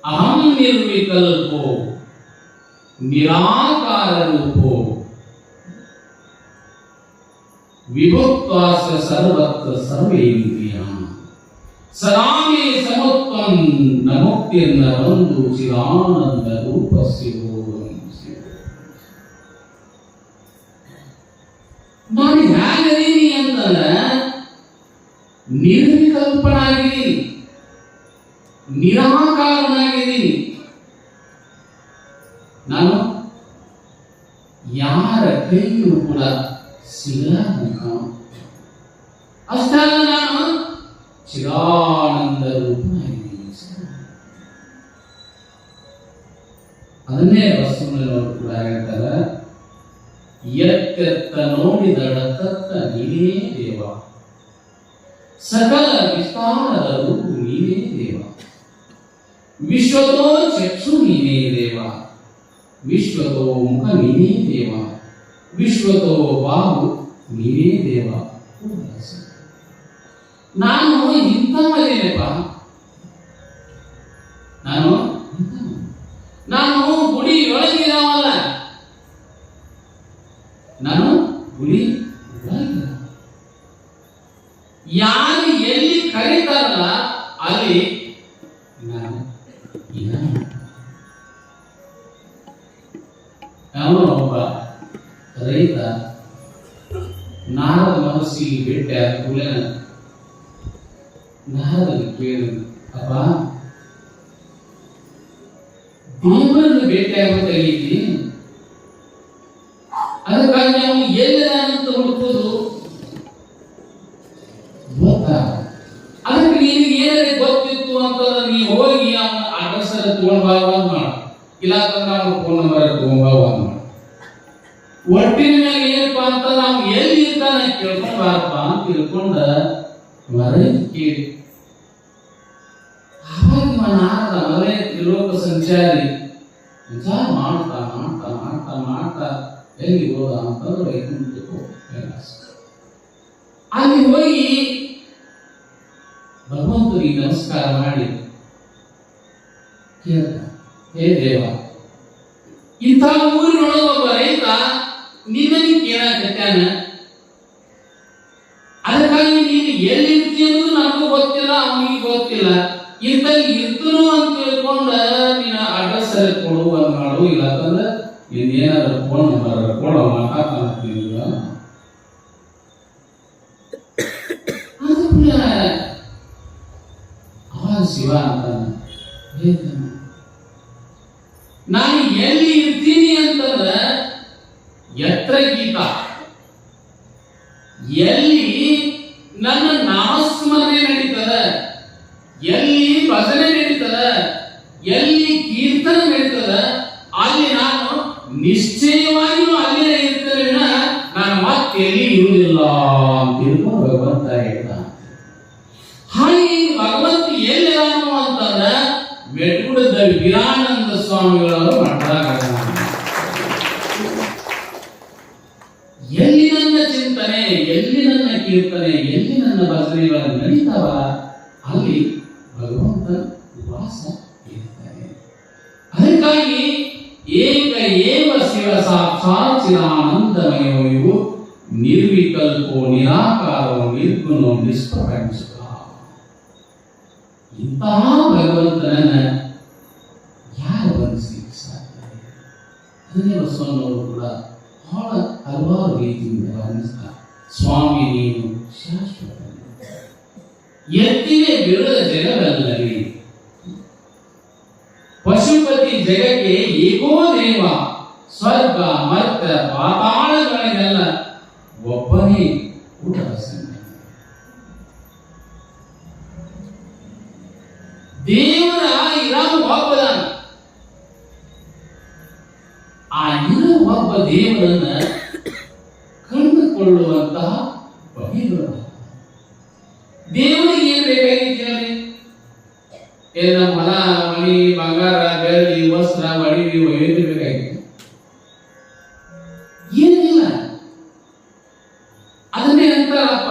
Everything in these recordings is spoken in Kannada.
ಅಹಂ ನಿರ್ವಿಕಲ್ಪೋ ನಿರಾಕಾರ ರೂಪೋ ವಿಭುಕ್ತಾಸ ಸರ್ವತ್ರ ಸರ್ವೇಂದ್ರಿಯಾಂ ಸದಾಮೇ ಸಮತ್ವಂ ನ ಮುಕ್ತಿರ್ನ ಬಂಧು ಚಿದಾನಂದ ರೂಪಸ್ಯ ನಾನು ಹೇಗದೀನಿ ಅಂತಂದ್ರೆ ನಿರ್ವಿಕಲ್ಪನಾಗಿದ್ದೀನಿ, ನಿರಾಕಾರನಾಗಿದ್ದೀನಿ. ನಾನು ಯಾರ ಕೈಯೂ ಕೂಡ ಸಿಗಲಾರಂತ. ಅಷ್ಟಲ್ಲ, ನಾನು ಚಿದಾನಂದ ರೂಪನಾಗಿದ್ದೀನಿ. ಅದನ್ನೇ ಬಸವಣ್ಣನವರು ಕೂಡ ಹೇಳ್ತಾರೆ, ಎತ್ತೆತ್ತ ನೋಡಿದಡತತ್ತ ನೀನೇ ದೇವ, ಸಕಲ ವಿಸ್ತಾರದಲ್ಲೂ ನೀನೇ ದೇವ, ವಿಶ್ವತೋ ಚಕ್ಷು ನೀನೇ ದೇವ, ವಿಶ್ವತೋ ಮುಖ ನೀನೇ ದೇವ, ವಿಶ್ವತೋ ಬಾಹು ನೀನೇ ದೇವ. ನಾನು ಇಂಥವನೇನಪ್ಪ, ನಾನು ಗುಡಿ ಒಳಗಿರವಲ್ಲ, ನಾನು ಗುಡಿ ಒಳಗಿರ. ಯಾರು ಎಲ್ಲಿ ಕರೀತಾರಲ್ಲ ಅಲ್ಲಿ ನಾನು ಅವನು ಒಬ್ಬ ರೈತ ನಾರದ ಮನಸ್ಸಿಗೆ ಭೇಟಿ ಆದ ಕೂಡಲೇ ನಾರದನ್ನು ಕೇಳಿದ, ಅಪ್ಪ ದೇವರನ್ನು ಭೇಟಿಯಾಗಬೇಕಾಗಿದ್ದಿ, ಅದಕ್ಕಾಗಿ ನಾವು ಎಲ್ಲಿದಾನಂತ ಹುಡುಕೋದು ಗೊತ್ತಾ? ಅದಕ್ಕೆ ನಿನಗೆ ಏನಾದ್ರೆ ಗೊತ್ತಿತ್ತು ಅಂತಂದ್ರೆ ನೀ ಹೋಗಿ ಅವನ ಅಡ್ರೆಸ್ ತಗೊಂಡ್ ಬಾವಂತ ಮಾಡ, ಇಲ್ಲ ಅಂತಂದ್ರೆ ಅವನ ಫೋನ್ ನಂಬರ್ ತಗೊಂಡ್ ಬಾವಂತ ಮಾಡ. ಒಟ್ಟಿನ ಮೇಲೆ ಏನಪ್ಪಾ ಅಂತಂದ್ರೆ ಅವ್ನು ಎಲ್ಲಿ ಇರ್ತಾನೆ ಕೇಳ್ಕೊಂಡ್ ಬಾರಪ್ಪ ಅಂತ ತಿಳ್ಕೊಂಡ ಮರಳಿ ಕೇಳಿ. ಆವಾಗ ನಾರದ ಮನೆ ತ್ರಿಲೋಕ ಸಂಚಾರಿ ವಿಚಾರ ಮಾಡ್ತಾ ಮಾಡ್ತಾ ಮಾಡ್ತಾ ಮಾಡ್ತಾ ಎಲ್ಲಿ ಹೋದ ಅಂತಂದ್ರೆ ವೈಕುಂಠಕ್ಕೆ ಕೈಲಾಸ. ಅಲ್ಲಿ ಹೋಗಿ ಭಗವಂತನಿಗೆ ನಮಸ್ಕಾರ ಮಾಡಿ ಕೇಳ್ತ, ಹೇ ದೇವ, ಇಂಥ ಊರಿನೊಳಗೆ ಒಬ್ಬ ರೈತ ನಿನ್ನನ್ನು ಕೇಳಕತ್ತಾನ, ಅದಕ್ಕಾಗಿ ನೀನು ಎಲ್ಲಿರ್ತಿ ಅನ್ನೋದು ನನಗೂ ಗೊತ್ತಿಲ್ಲ, ಅವನಿಗೆ ಗೊತ್ತಿಲ್ಲ. ಇಂಥಲ್ಲಿ ಇರ್ತನು ಅಂತ ತಿಳ್ಕೊಂಡ ನೀನು ಅಡ್ರೆಸ್ ಕೊಡು ಅಂತ ಮಾಡು, ಇಲ್ಲ ಅಂತಂದ್ರೆ ಇನ್ನೇನಾದ್ರು ಫೋನ್ ನಂಬರ್ ಕೊಡೋ ಮಾತಾಡ್ತಾನಿಲ್ಲ. ಅವಾಗ ಶಿವ ಅಂತಾನೆ, ನಾನು ಎಲ್ಲಿ ಇರ್ತೀನಿ ಅಂತಂದ್ರೆ ಎತ್ತರ ಗೀತ, ಎಲ್ಲಿ ನನ್ನ ನಾಮಸ್ಮರಣೆ ನಡೀತದ, ಎಲ್ಲಿ ಭಜನೆ ನಡೀತದ, ಎಲ್ಲಿ ಕೀರ್ತನೆ ನಡೀತದ, ಅಲ್ಲಿ ನಾನು ನಿಶ್ಚಯವಾಗಿಯೂ ಅಲ್ಲೇ ಇರ್ತೇನೆ, ನಾನು ಮತ್ತೆ ಎಲ್ಲಿ ಇರುವುದಿಲ್ಲ ಅಂತ ತಿಳ್ಕೊಂಡು ಭಗವಂತ ಹೇಳ್ದ. ಹಾಗೆ ಭಗವಂತ ಎಲ್ಲಿದಾನು ಅಂತಂದ್ರೆ ಮೆಟ್ಗುಡದ ವೀರಾನಂದ ಸ್ವಾಮಿಗಳವರು ಮಠದಾಗ ಎಲ್ಲಿ ನನ್ನ ಚಿಂತನೆ, ಎಲ್ಲಿ ನನ್ನ ಕೀರ್ತನೆ, ಎಲ್ಲಿ ನನ್ನ ಭಜನೆಗಳು ನಡೀತಾವ ಅಲ್ಲಿ ಭಗವಂತ ವಾಸ ಇರ್ತಾನೆ. ಅದಕ್ಕಾಗಿ ಏಕ ಏವ ಶಿವ ಸಾಕ್ಷಾತ್ ಚಿದಾನಂದಮಯೋ ಇವು ನಿರ್ವಿಕಲ್ಪೋ ನಿರಾಕಾರೋ ನಿರ್ಗುಣೋ ನಿಷ್ಪ್ರಪಂಚ. ಇಂತಹ ಭಗವಂತನನ್ನ ಯಾರು ಬಂಧಿಸಲಿಕ್ಕೆ ಸಾಧ್ಯ? ಅದನ್ನೇ ಬಸವಣ್ಣವರು ಕೂಡ ಹಲವಾರು ರೀತಿಯಿಂದ ವರ್ಣಿಸ್ತಾರೆ. ಸ್ವಾಮಿ ನೀನು ಶಾಶ್ವತ, ಎತ್ತಿವೆ ಬಿರುದ ಜಗದಲ್ಲವೇ, ಪಶುಪತಿ ಜಗಕ್ಕೆ ಏಕೋ ದೇವ, ಸ್ವರ್ಗ ಮರ್ತ ಪಾತಾಳಗಳಿಗೆಲ್ಲ ಒಬ್ಬನೇ ಊಟದ ಸಂಗ. ದೇವರ ಇರಾಮ ಒಬ್ಬದ, ಆ ಇರೋ ಒಬ್ಬ ದೇವರನ್ನ ಕಂಡುಕೊಳ್ಳುವಂತಹ ಬಗೆಗಳು. ದೇವರಿಗೆ ಏನ್ ಬೇಕಾಗಿತ್ತು ಹೇಳಿ? ಎಲ್ಲ ಹೊಲ ಮಣಿ ಬಂಗಾರ ಬೆಳ್ಳಿ ವಸ್ತ್ರ ಅಡಿವಿ ಒಯ್ದು ಬೇಕಾಗಿತ್ತು? ಏನಿಲ್ಲ. ಅದನ್ನೇ ಅಂತಾರಪ್ಪ,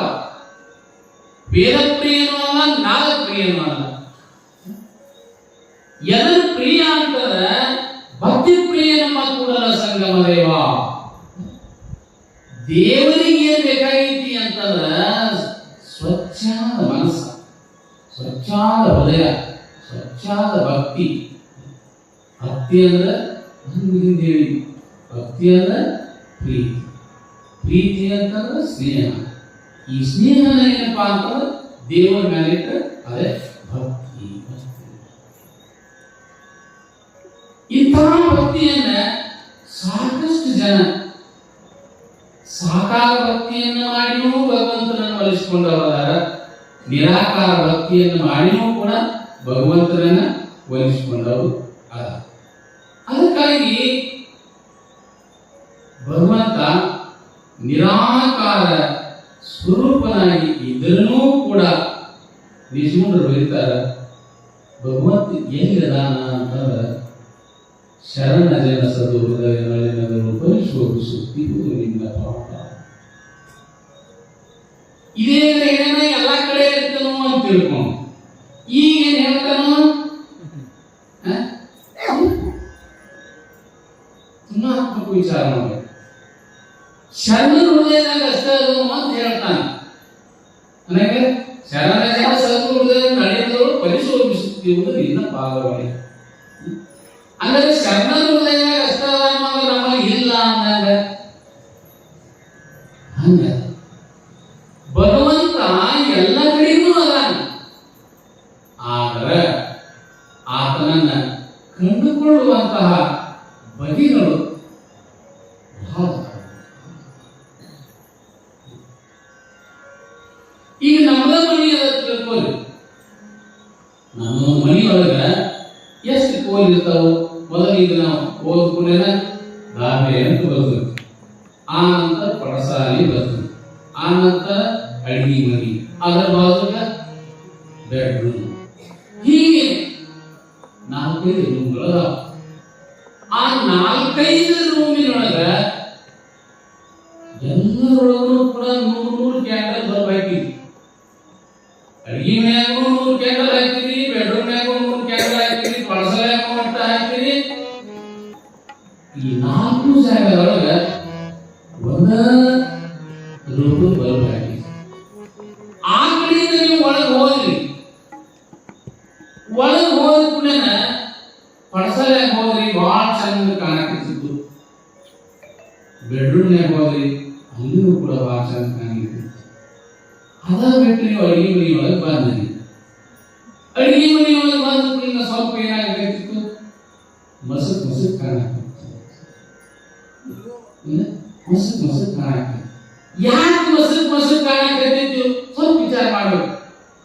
ವೇದ ಪ್ರಿಯನೂ ಅಲ್ಲ, ನಾದ ಪ್ರಿಯನೂ ಅಲ್ಲ. ಎದನ್ನು ಪ್ರಿಯ ಅಂತಂದ್ರೆ ಭಕ್ತಿ ಪ್ರಿಯ ನಮ್ಮ ಕೂಡಲ ಸಂಗಮ ದೇವ. ದೇವರಿಗೆ ಏನ್ ಬೇಕಾಗೈತಿ ಅಂತಂದ್ರ ಸ್ವಚ್ಛಾದ ಮನಸ್ಸ, ಸ್ವಚ್ಛಾದ ಹೃದಯ, ಸ್ವಚ್ಛಾದ ಭಕ್ತಿ. ಭಕ್ತಿ ಅಂದ್ರೆ ದೇವಿ, ಭಕ್ತಿ ಅಂದ್ರೆ ಪ್ರೀತಿ, ಪ್ರೀತಿ ಅಂತಂದ್ರೆ ಸ್ನೇಹ. ಈ ಸ್ನೇಹನ ಏನಪ್ಪಾ ಅಂತಂದ್ರೆ ದೇವರ ಮೇಲೆ ಅದೇ ಭಕ್ತಿ. ಇಂತಹ ಭಕ್ತಿಯನ್ನ ಸಾಕಷ್ಟು ಜನ ಸಾಕಾರ ಭಕ್ತಿಯನ್ನು ಮಾಡಿಯೂ ಭಗವಂತನನ್ನು ಒಲಿಸಿಕೊಂಡವರ, ನಿರಾಕಾರ ಭಕ್ತಿಯನ್ನು ಮಾಡಿಯೂ ಕೂಡ ಭಗವಂತನನ್ನ ಒಲಿಸಿಕೊಂಡವರು ಅದ. ಅದಕ್ಕಾಗಿ ಭಗವಂತ ನಿರಾಕಾರ ಸ್ವರೂಪನಾಗಿ ಇದ್ರೂ ಕೂಡ ನಿಜಮುಂಡರು ಬರೀತಾರ, ಭಗವಂತ ಎಲ್ಲಿದಾನ ಅಂತಂದ್ರೆ ಶರಣ ಜನ ಸದು ಹೃದಯ ನಳಿನಗಳು ಪರಿಶೋಧಿಸುತ್ತಿರುವುದು ನಿನ್ನ ಪಾಪ. ಇದೇ ಏನೇನ ಎಲ್ಲ ಕಡೆ ಇರ್ತನೋ ಅಂತ ತಿಳ್ಕೊಂಡು ಈಗ ಏನ್ ಹೇಳ್ತಾನೋ ತುಲನಾತ್ಮಕ ವಿಚಾರ ಮಾಡಿ ಶರಣ ಹೃದಯದಾಗ ಅಷ್ಟೇ ಅದು ಅಂತ ಹೇಳ್ತಾನೆ. ನನಗೆ ಶರಣ ಜನ ಸದು ಹೃದಯ ನಳಿನಗಳು ಪರಿಶೋಧಿಸುತ್ತಿರುವುದು ನಿನ್ನ ಪಾಪವೇ. ಅಂದರೆ ಶರಣ ಹೃದಯದಾಗ ಅಷ್ಟ ನಮ್ಮಲ್ಲಿ ಇಲ್ಲ ಅಂದಾಗ ಹಂಗ ಭಗವಂತ ಎಲ್ಲ ಕಡೆಗೂ ಅದಾನ. ಆದರೆ ಆತನನ್ನ ಕಂಡುಕೊಳ್ಳುವಂತಹ ಬಗೆಗಳು ಈಗ ನಮ್ಮದ ಮನಿ ಅದ ತಿಳ್ಕೊಳ್ಳಿ. ನಮ್ಮ ಮನಿಯೊಳಗ ಎಷ್ಟು ಕೋಲ್ ಇರ್ತಾವ? ಮೊದಲಿಗೆ ನಾವು ಓದ್ಕೊಂಡೇನ ದಾಬೆ ಅಂತ ಬರ್ತದೆ, ಆ ನಂತರ ಪಡಸಾಲಿ ಬರ್ತದೆ, ಆ ನಂತರ ಅಡಿಗೆ ಮನಿ, ಅದರ ಬಾಜುಗ ಬೆಡ್ರೂಮ್, ಹೀಗೆ 4-5 ರೂಮ್ಗಳು. ಆ 4-5 ರೂಮಿನೊಳಗ ಎಲ್ಲರೊಳಗೂ ಕೂಡ 100 ಕ್ಯಾಂಡಲ್ ಬಲ್ಬ್ ಹಾಕಿದ್ವಿ. ಅಡಿಗೆ ಮ್ಯಾಗೂ 100 ಕ್ಯಾಂಡಲ್ ಹಾಕಿದ್ರಿ, ಬೆಡ್ರೂಮ್ ಮ್ಯಾಗೂ 100 ಕ್ಯಾಂಡಲ್ ಹಾಕಿದ್ರಿ, ಪಡಸಾಲ್ಯಾಗೂ ಅಂತ ಹಾಕಿದ್ರಿ. ಈ 4 ಜಾಗದೊಳಗ ಒಂದ ರೂಪದ ಬಲ್ಬ್ ಹಾಕಿ ಆ ಕಡೆಯಿಂದ ನೀವು ಒಳಗೆ ಹೋದ್ರಿ. ಒಳಗೆ ಹೋದ ಕೂಡನ ಪಡಸಾಲ್ಯಾಗ ಹೋದ್ರಿ, ಬಹಳ ಚಂದ ಕಾಣಕತ್ತಿತ್ತು. ಬೆಡ್ರೂಮ್ನ್ಯಾಗ ಹೋದ್ರಿ, ಅಲ್ಲಿಯೂ ಕೂಡ ಬಹಳ ಚಂದ ಕಾಣಕತ್ತಿತ್ತು. ಅದ ಬಿಟ್ಟು ನೀವು ಅಡಿಗೆ ಮನಿ ಒಳಗೆ ಬಂದ್ರಿ. ಅಡಿಗೆ ಮನಿ ಒಳಗೆ ಬಂದ ಕೂಡಲಿನ ಸ್ವಲ್ಪ ಏನಾಗಬೇಕಿತ್ತು, ಮಸಕ್ ಮಸಕ್ ಕಾಣಕತ್ತಿತ್ತು. Musk musk ಕಾಣಕತ್ತಿತ್ತು. ಯಾಕೆ ಮಸಕ್ ಮಸಕ್ ಕಾಣಕತ್ತಿತ್ತು ಸ್ವಲ್ಪ ವಿಚಾರ ಮಾಡ್ಬೇಕು.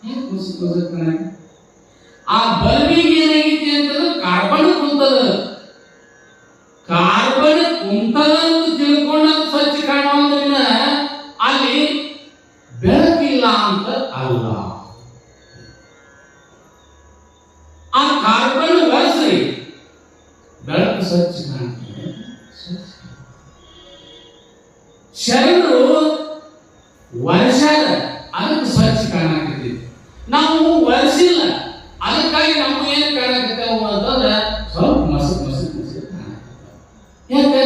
ಯಾಕೆ ಮಸಕ್ ಮಸಕ್ ಕಾಣಕ? ಆ ಬಲ್ಬಿಗೆ ಏನಾಗೈತಿ ಅಂತಂದ್ರೆ ಕಾರ್ಬನ್ ಕುಂತದ. ಕಾರ್ಬನ್ ಕುಂತದ ಅಂತ ತಿಳ್ಕೊಂಡ ಸ್ವಚ್ಛ ಕಾಣುವಂದ್ರಿನ ಅಲ್ಲಿ ಬೆಳಕಿಲ್ಲ ಅಂತ ಅಲ್ಲ. ಆ ಕಾರ್ಬನ್ ಒರೆಸ್ರಿ, ಬೆಳಕು ಸ್ವಚ್ಛ ಕಾಣ್ತದೆ. ಶರಣರು ವರ್ಷದ ಅದಕ್ಕೆ ಸ್ವಚ್ಛ ಕಾಣಕತ್ತೀವಿ, ನಾವು ವರ್ಷಿಲ್ಲ. ಅದಕ್ಕಾಗಿ ನಮ್ಮ ಏನು ಕಾಣಕತ್ತೇವು ಅಂತಂದ್ರೆ ಸ್ವಲ್ಪ ಮಸಕ್ ಮಸಕ್ ಮಸಕ್ ಕಾಣಕತ್ತೇವೆ. ಯಾಕೆ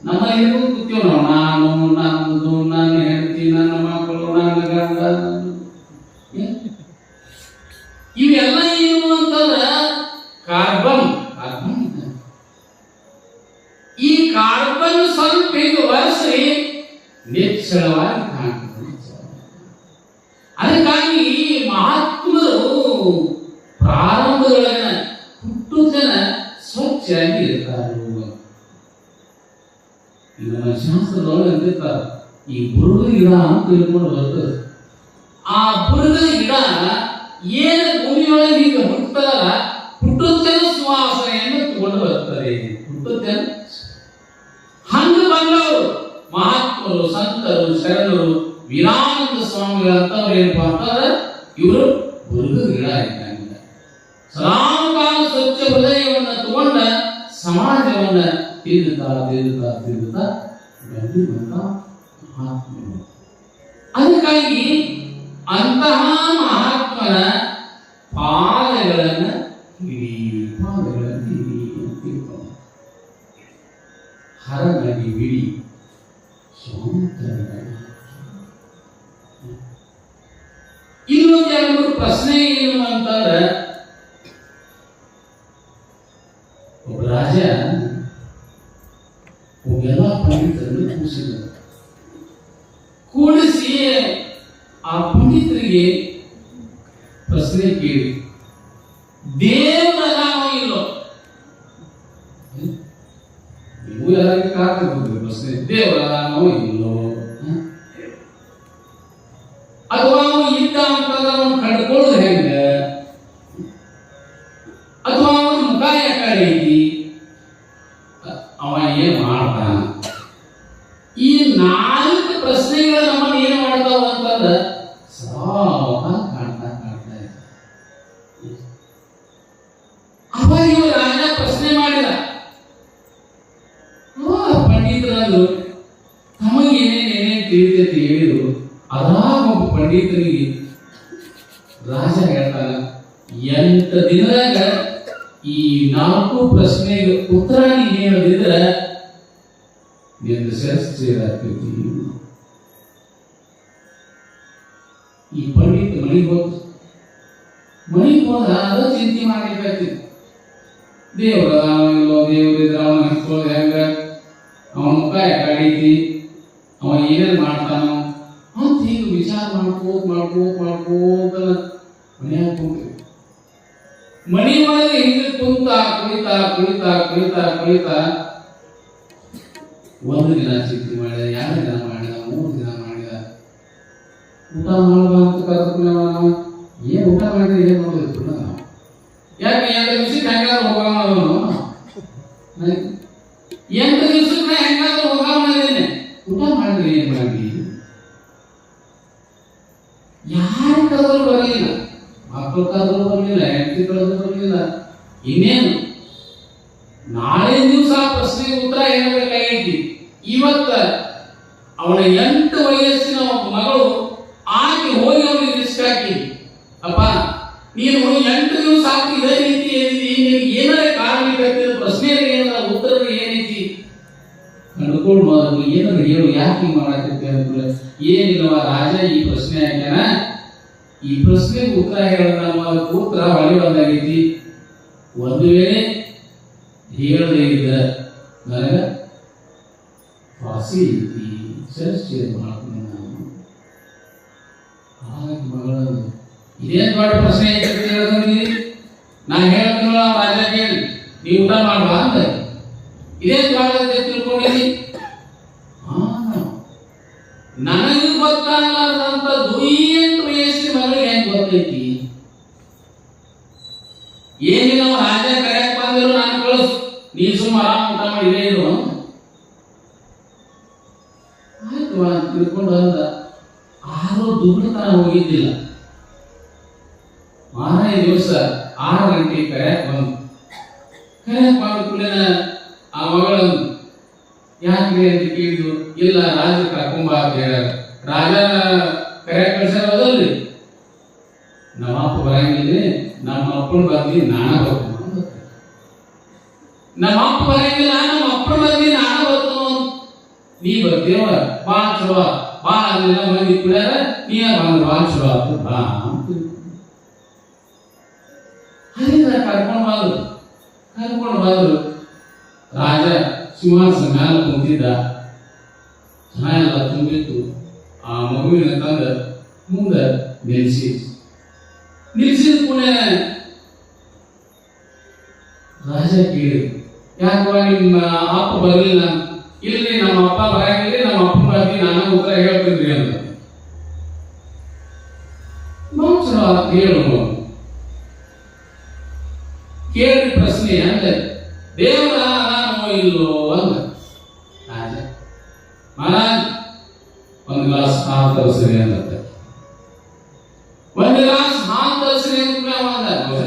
ನಮ್ಮಲ್ಲಿ ಕೂತೀವಿ ನಾವು, ನಾನು, ನಮ್ಮದು, ನನ್ನ ಹೆಂಡತಿ, ನನ್ನ ಮಕ್ಕಳು, ನನ್ನ ಗಂಡ, ಇವೆಲ್ಲ ಏನು ಅಂತಂದ್ರೆ ಕಾರ್ಬನ್. ಈ ಕಾರ್ಬನ್ ಸ್ವಲ್ಪ ಹಿಂಗೆ ಒರೆಸಿ ನಿಶ್ಚಳವಾಗಿ ಕಾಣ್ತದೆ. ಅದಕ್ಕಾಗಿ ಮಹಾತ್ಮರು ಪ್ರಾರಂಭದೊಳಗಿನ ಹುಟ್ಟು ಜನ ಸ್ವಚ್ಛಾಗಿ ಇರ್ತಾರೆ. ಈಗ ನಮ್ಮ ಶಾಸ್ತ್ರದೊಳಗೆ ಅಂತಿರ್ತಾರೆ, ಈ ಬುರುಗ ಗಿಡ ಅಂತ ತಿಳ್ಕೊಂಡು ಬರ್ತದೆ. ಆ ಬುರುಗ ಗಿಡ ಏನು ಭೂಮಿಯೊಳಗೆ ಈಗ ಹುಟ್ಟುತ್ತದಲ್ಲ, ಹುಟ್ಟುತ್ತೇನ ಸುವಾಸನೆಯನ್ನು ತಗೊಂಡು ಬರ್ತದೆ. ಹುಟ್ಟುತ್ತೇನ ಹಂಗ ಬಂದವರು ಮಹಾತ್ಮರು, ಸಂತರು, ಶರಣರು, ವೀರಾನಂದ ಸ್ವಾಮಿಗಳಂತವ್ರು ಏನಪ್ಪಾ ಅಂತಂದ್ರೆ ಇವರು ಬುರುಗ ಗಿಡ ಇದ್ದಂಗ ಸಲಾಮಕಾಲ ಸ್ವಚ್ಛ ಹೃದಯವನ್ನ ತಗೊಂಡ ಸಮಾಜವನ್ನ ತಿದ್ದುತ್ತಾ ತಿದ್ದುತ್ತಾ ತಿದ್ದುತ್ತಾ ಬಂದಿರುವಂತ ಮಹಾತ್ಮರು. ಅದಕ್ಕಾಗಿ ಅಂತಹ ಮಹಾತ್ಮನ ಪಾದಗಳನ್ನ ಹಿಡಿಯಿರಿ. ಪಾದಗಳಲ್ಲಿ ತಿಳ್ಕೊಂಡು ಹರನಾಗಿ ಬಿಡಿ ಸ್ವಂತ. ಇನ್ನೊಂದು ಎರಡು ಮೂರು ಪ್ರಶ್ನೆ ಏನು ಅಂತಂದ್ರೆ, ಒಬ್ಬ ರಾಜ ಎಲ್ಲ ಪಂಡಿತರನ್ನು ಕೂಡಿಸಿ ಆ ಪಂಡಿತರಿಗೆ ಪ್ರಶ್ನೆ ಕೇಳಿ, ದೇವರ ಇಲ್ಲೋ? ನೀವು ಯಾರಿಗೆ ಕಾಡ್ತಿರ್ಬೋದು ಪ್ರಶ್ನೆ, ದೇವರ ಇಲ್ಲೋ? ಅಥವಾ ಅವನು ಇದ್ದ ಅಂತಂದ್ರೆ ಅವನು ಕಂಡುಕೊಳ್ಳೋದು ಹೆಂಗ? ಅಥವಾ ಅವನ ಮುಖ ಯಾಕಡೆ ಐತಿ? ಅವ ಏನ್ ಮಾಡ್ತಾನ? ಈ ನಾಲ್ಕು ಪ್ರಶ್ನೆಗಳು ನಮ್ಮನ್ನು ಏನ್ ಮಾಡ್ತಾವ ಅಂತಂದ್ರೆ ಕಾಣ್ತಾ ಅವಾಗ ಇವ ರಾಜ ಪ್ರಶ್ನೆ ಮಾಡಿದ. ಪಂಡಿತರಂದ್ರು ತಮಗೇನೇನೇನೇನ್ ತಿಳಿತೈತಿ ಹೇಳಿದ್ರು. ಅದಾಗ ಒಬ್ಬ ಪಂಡಿತನಿಗೆ ರಾಜ ಹೇಳ್ತಾನ, 8 ದಿನದಾಗ ಈ 4 ಪ್ರಶ್ನೆಗೆ ಉತ್ತರ ನೀನು ಹೇಳಿದ್ರೆ ನಿನ್ನ ಸೇರಾಗ್ತೈತಿ. ಈ ಪಂಡಿತ ಮನೆಗೆ ಹೋದ ಅದ ಚಿಂತೆ ಮಾಡ್ಲಿಕ್ಕೆ ದೇವ್ರಲ್ಲೋ ದೇವ್ರಿದ್ರ ಅವನ ಹಚ್ಕೊಳ್ಳೋದು ಹೆಂಗ, ಅವನ ಮುಖ ಯಾಕಡೈತಿ, ಅವ ಏನೇನ್ ಮಾಡ್ತಾನ ಅಂತ ಹೀಗ ವಿಚಾರ ಮಾಡ್ಕೋತ ಮನ್ಯಾಗ ಕೂತ ಮನಿ ಒಳಗೆ ಹಿಂಗೆ ಕುಳಿತಾ ಒಂದು ದಿನ ಚಿಂತೆ ಮಾಡಿದ, 2 ದಿನ ಮಾಡಿದ, 3 ದಿನ ಮಾಡಿದ. ಊಟ ಮಾಡುವ ಅಂತ ಕರೆದ ಏನ್ ಊಟ ಮಾಡಿದ್ರೆ ಏನ್ ಮಾಡೋದಿತ್ತು ನಾವು? ಯಾಕೆ 8 ದಿವಸಕ್ಕೆ ಹೆಂಗಾದ್ರೂ ಹೋಗೋಣ, 8 ದಿವಸಕ್ಕೆ ಹೆಂಗಾದ್ರೂ ಹೋಗೋಣ. ಊಟ ಮಾಡಿದ್ರೆ ಏನ್ ಮಾಡಿ? ಯಾರು ಕರೆದ್ರು ಬರಲಿಲ್ಲ, ಮಕ್ಕಳು ಕರೆದ್ರು ಬರಲಿಲ್ಲ, ಹೆಂಡತಿ ಕರೆದ್ರು ಬರಲಿಲ್ಲ. ಇನ್ನೇನು ನಾಳೆ ದಿವಸ ಪ್ರಶ್ನೆಗೆ ಉತ್ತರ ಹೇಳಬೇಕಾಗೈತಿ. ಇವತ್ತ ಅವನ 8 ವಯಸ್ಸಿನ ಮಗಳು ಆಕೆ ಹೋಗಿ ಅವನಿಗೆ ರಿಸ್ಕ್ ಹಾಕಿ, ಅಪ್ಪ ನೀನು 8 ದಿವಸ ಆಗಿ ಇದೇ ರೀತಿ ಏನಿದೆ, ನಿನಗೆ ಏನಾರ ಕಾರಣ ಇರ್ತದೆ, ಪ್ರಶ್ನೆ ಏನಾರ ಉತ್ತರ ಏನೈತಿ ಕಂಡುಕೊಂಡು ಮಾಡೋದು, ಏನಾರ ಹೇಳು, ಯಾಕೆ ಮಾಡಾಕತ್ತೆ ಅಂತ. ಏನಿಲ್ಲವ ರಾಜ ಈ ಪ್ರಶ್ನೆ ಹಾಕ್ಯಾನ, ಈ ಪ್ರಶ್ನೆಗೆ ಉತ್ತರ ಹೇಳೋಣ, ಅದಕ್ಕೆ ಉತ್ತರ ಹೊಳೆ ಬಂದಾಗೈತಿ. ಒಂದು ವೇಳೆ ಹೇಳದೇ ಇದ್ದ ನನಗ ಫಾಸಿ ಐತಿ, ಚರ್ಚೆ ಮಾಡ್ತೀನಿ ನಾನು. ಹಾಗಾಗಿ ಮಗಳನ್ನು ಇದೇನ್ ದೊಡ್ಡ ಪ್ರಶ್ನೆ ಐತಿ ಹೇಳಿದ್ರಿ, ನಾ ಹೇಳ್ತೀನಿ ರಾಜ ಕೇಳಿ ನೀವು ಊಟ ಮಾಡುವ ಅಂತ. ಇದೇನ್ ದೊಡ್ಡ ತಿಳ್ಕೊಂಡಿರಿ? ನನಗೆ ಗೊತ್ತಾಗಲಾರ್ದಂಥದ್ದು 8 ವಯಸ್ಸಿನ ಮಗಳಿಗೆ ಹೆಂಗ್ ಗೊತ್ತೈತಿ? ಏನಿಲ್ಲ ರಾಜ ಕರೆಯಕ್ ಬಂದಿರೋ ನಾನು ಕಳಿಸ್, ನೀ ಸುಮ್ಮ ಆರಾಮ್ ಊಟ ಮಾಡಿದೇ ಇರು ಆಯ್ತು ಅಂತ ತಿಳ್ಕೊಂಡು ಅಂದ. ಆದ್ರೂ ದುಡ್ಡುತನ ಹೋಗಿದ್ದಿಲ್ಲ. ಮಾರನೇ ದಿವಸ 6 ಗಂಟೆಗೆ ಕರೆಯಕ್ ಬಂದ ಕೂಡಲೇ ಆ ಮಗಳನ್ನು ಯಾಕೆ ಅಂತ ಕೇಳಿದ್ರು. ಇಲ್ಲ ರಾಜ ಕರ್ಕೊಂಬ ಅಂತ ಹೇಳ್ಯಾರ. ರಾಜನ ಕರೆ ಕಳ್ಸೋದಲ್ರಿ, ನಮ್ಮ ಅಪ್ಪ ಬರಂಗಿಲ್ಲ, ನಮ್ಮ ಅಪ್ಪನ ಬರ್ದಿ ನಾನ ಬರ್ತೀನಿ, ನಮ್ಮ ಅಪ್ಪ ಬರಂಗಿಲ್ಲ, ನಮ್ಮ ಅಪ್ಪನ ಬರ್ದಿ ನಾನ ಬರ್ತೀನಿ, ನೀ ಬರ್ತೀವ ಬಾ ಚಲೋ ಬಾ ಅದೆಲ್ಲ ಮಂದಿ ಕುಡ್ಯಾರ, ನೀ ಬಂದ್ ಬಾ ಚಲೋ ಆತು ಬಾ ಅಂತ ಅಲ್ಲಿಂದ ಕರ್ಕೊಂಡು ಬಂದ್ರು. ರಾಜ ಸಿಂಹಾಸನ ಮ್ಯಾಲ ಕುಂತಿದ್ದ, ಜನ ಎಲ್ಲ ತುಂಬಿತ್ತು. ಆ ಮಗುವಿನ ತಂದ ಮುಂದೆ ನಿಲ್ಸಿದ ಕೂಡ ರಾಜ ಕೇಳಿ, ಯಾಕವ ನಿಮ್ಮ ಅಪ್ಪ ಬರಲಿಲ್ಲ? ಇಲ್ರಿ ನಮ್ಮ ಅಪ್ಪ ಬರಂಗಿಲ್ಲ, ನಮ್ಮ ಅಪ್ಪ ಬರ್ತಿ ನಾನು ಉತ್ತರ ಹೇಳ್ತೀನಿ ಅಂತ. ಹೇಳು ಕೇಳಿ ಪ್ರಶ್ನೆ ಅಂದ್ರೆ ದೇವರ ನಾನು ಇಲ್ಲೋ ಅಂದ ರಾಜ. ಮಹಾರಾಜ್ ಒಂದು ಗ್ಲಾಸ್ ಹಾಲು ತರಿಸ್ರಿ ಅಂತ. ಒಂದು ಗ್ಲಾಸ್ ಹಾಲು ತರಿಸ್ರಿ ಅಂತ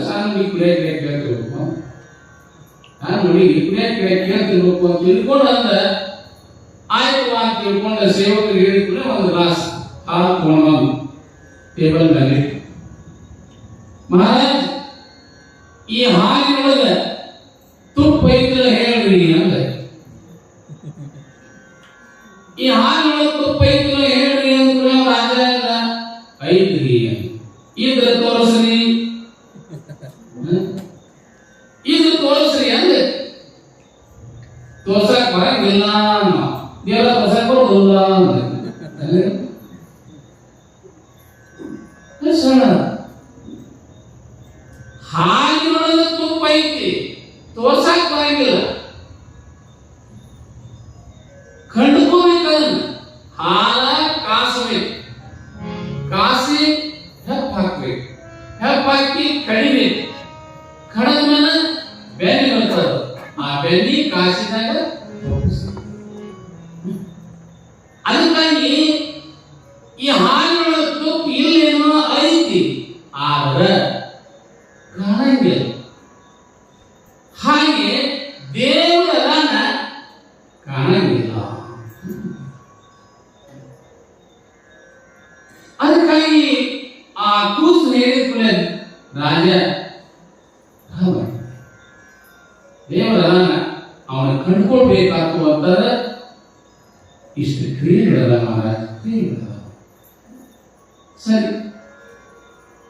ಸಣ್ಣ ಕುಡಿಯಕ್ಕೆ ಕೇಳ್ತಿರ್ಬೇಕು, ನಾನು ನೋಡಿ ಕುಡಿಯಕ್ಕೆ ಕೇಳ್ತಿರ್ಬೇಕು ಅಂತ ತಿಳ್ಕೊಂಡು ಅಂದ. ಆಯ್ತು ಅಂತ ತಿಳ್ಕೊಂಡ ಸೇವಕರು ಹೇಳಿದ್ರೆ ಒಂದು ಗ್ಲಾಸ್ ಹಾಲು ತಗೊಂಡು ಟೇಬಲ್ ಮೇಲೆ. ಮಹಾರಾಜ್ ಈ ಹಾಲಿನೊಳಗ ತುಪ್ಪ ಐತಿಲ್ಲ ಹೇಳ್ರಿ ಅಂದ್ರೆ ಈ ಹಾಲಿನೊಳಗ ತುಪ್ಪ ಐತಿಲ್ಲ ಹೇಳ್ರಿ ಅಂದ್ರೆ ರಾಜ ಐತ್ರಿ ಇದ್ರ ತೋರಿಸ್ರಿ ಇದು ತೋರಿಸ್ರಿ ಅಂದ್ರೆ ತೋರ್ಸಕ್ ಬರಂಗಿಲ್ಲ ದೇವರ ತೋರ್ಸಕ್ ಬರೋದಿಲ್ಲ ಅಂದ್ರೆ ಹಾಲಿನೊಳಗೆ ತುಪ್ಪ ಐತಿ ತೋರ್ಸಕ್ ಬರಂಗಿಲ್ಲ ಕಂಡುಕೋಬೇಕಂದ್ರೆ ಹಾಲ ಕಾಸಬೇಕು ಕಾಸಿ ಹೆಪ್ಪ ಹಾಕ್ಬೇಕು ಹೆಪ್ಪ ಹಾಕಿ ಕಡಿಬೇಕು ಕಡದ ಮೇಲೆ ಬೆನ್ನಿ ಬರ್ತದ ಆ ಬೆನ್ನಿ ಕಾಸಿದಾಗ ಅದಕ್ಕಾಗಿ ಈ ಹಾಲಿನೊಳಗೆ ತುಪ್ಪ ಇಲ್ಲೇನೋ ಐತಿ ಆದ್ರೆ ಕಾಣಂಗಿಲ್ಲ ಹಾಗೆ ದೇವರನ್ನ ಕಾಣಂಗಿಲ್ಲ ಅದಕ್ಕಾಗಿ ಆ ಕೂಸು ಹೇಳಿದ ರಾಜ ದೇವರನ್ನ ಅವನ ಕಂಡುಕೊಳ್ಬೇಕಾಗ್ತು ಅಂತಂದ್ರೆ ಇಷ್ಟು ಕ್ರಿಯೆಗಳಲ್ಲ ಮಹಾರಾಜ ಕ್ರಿಯೆಗಳಲ್ಲ ಸರಿ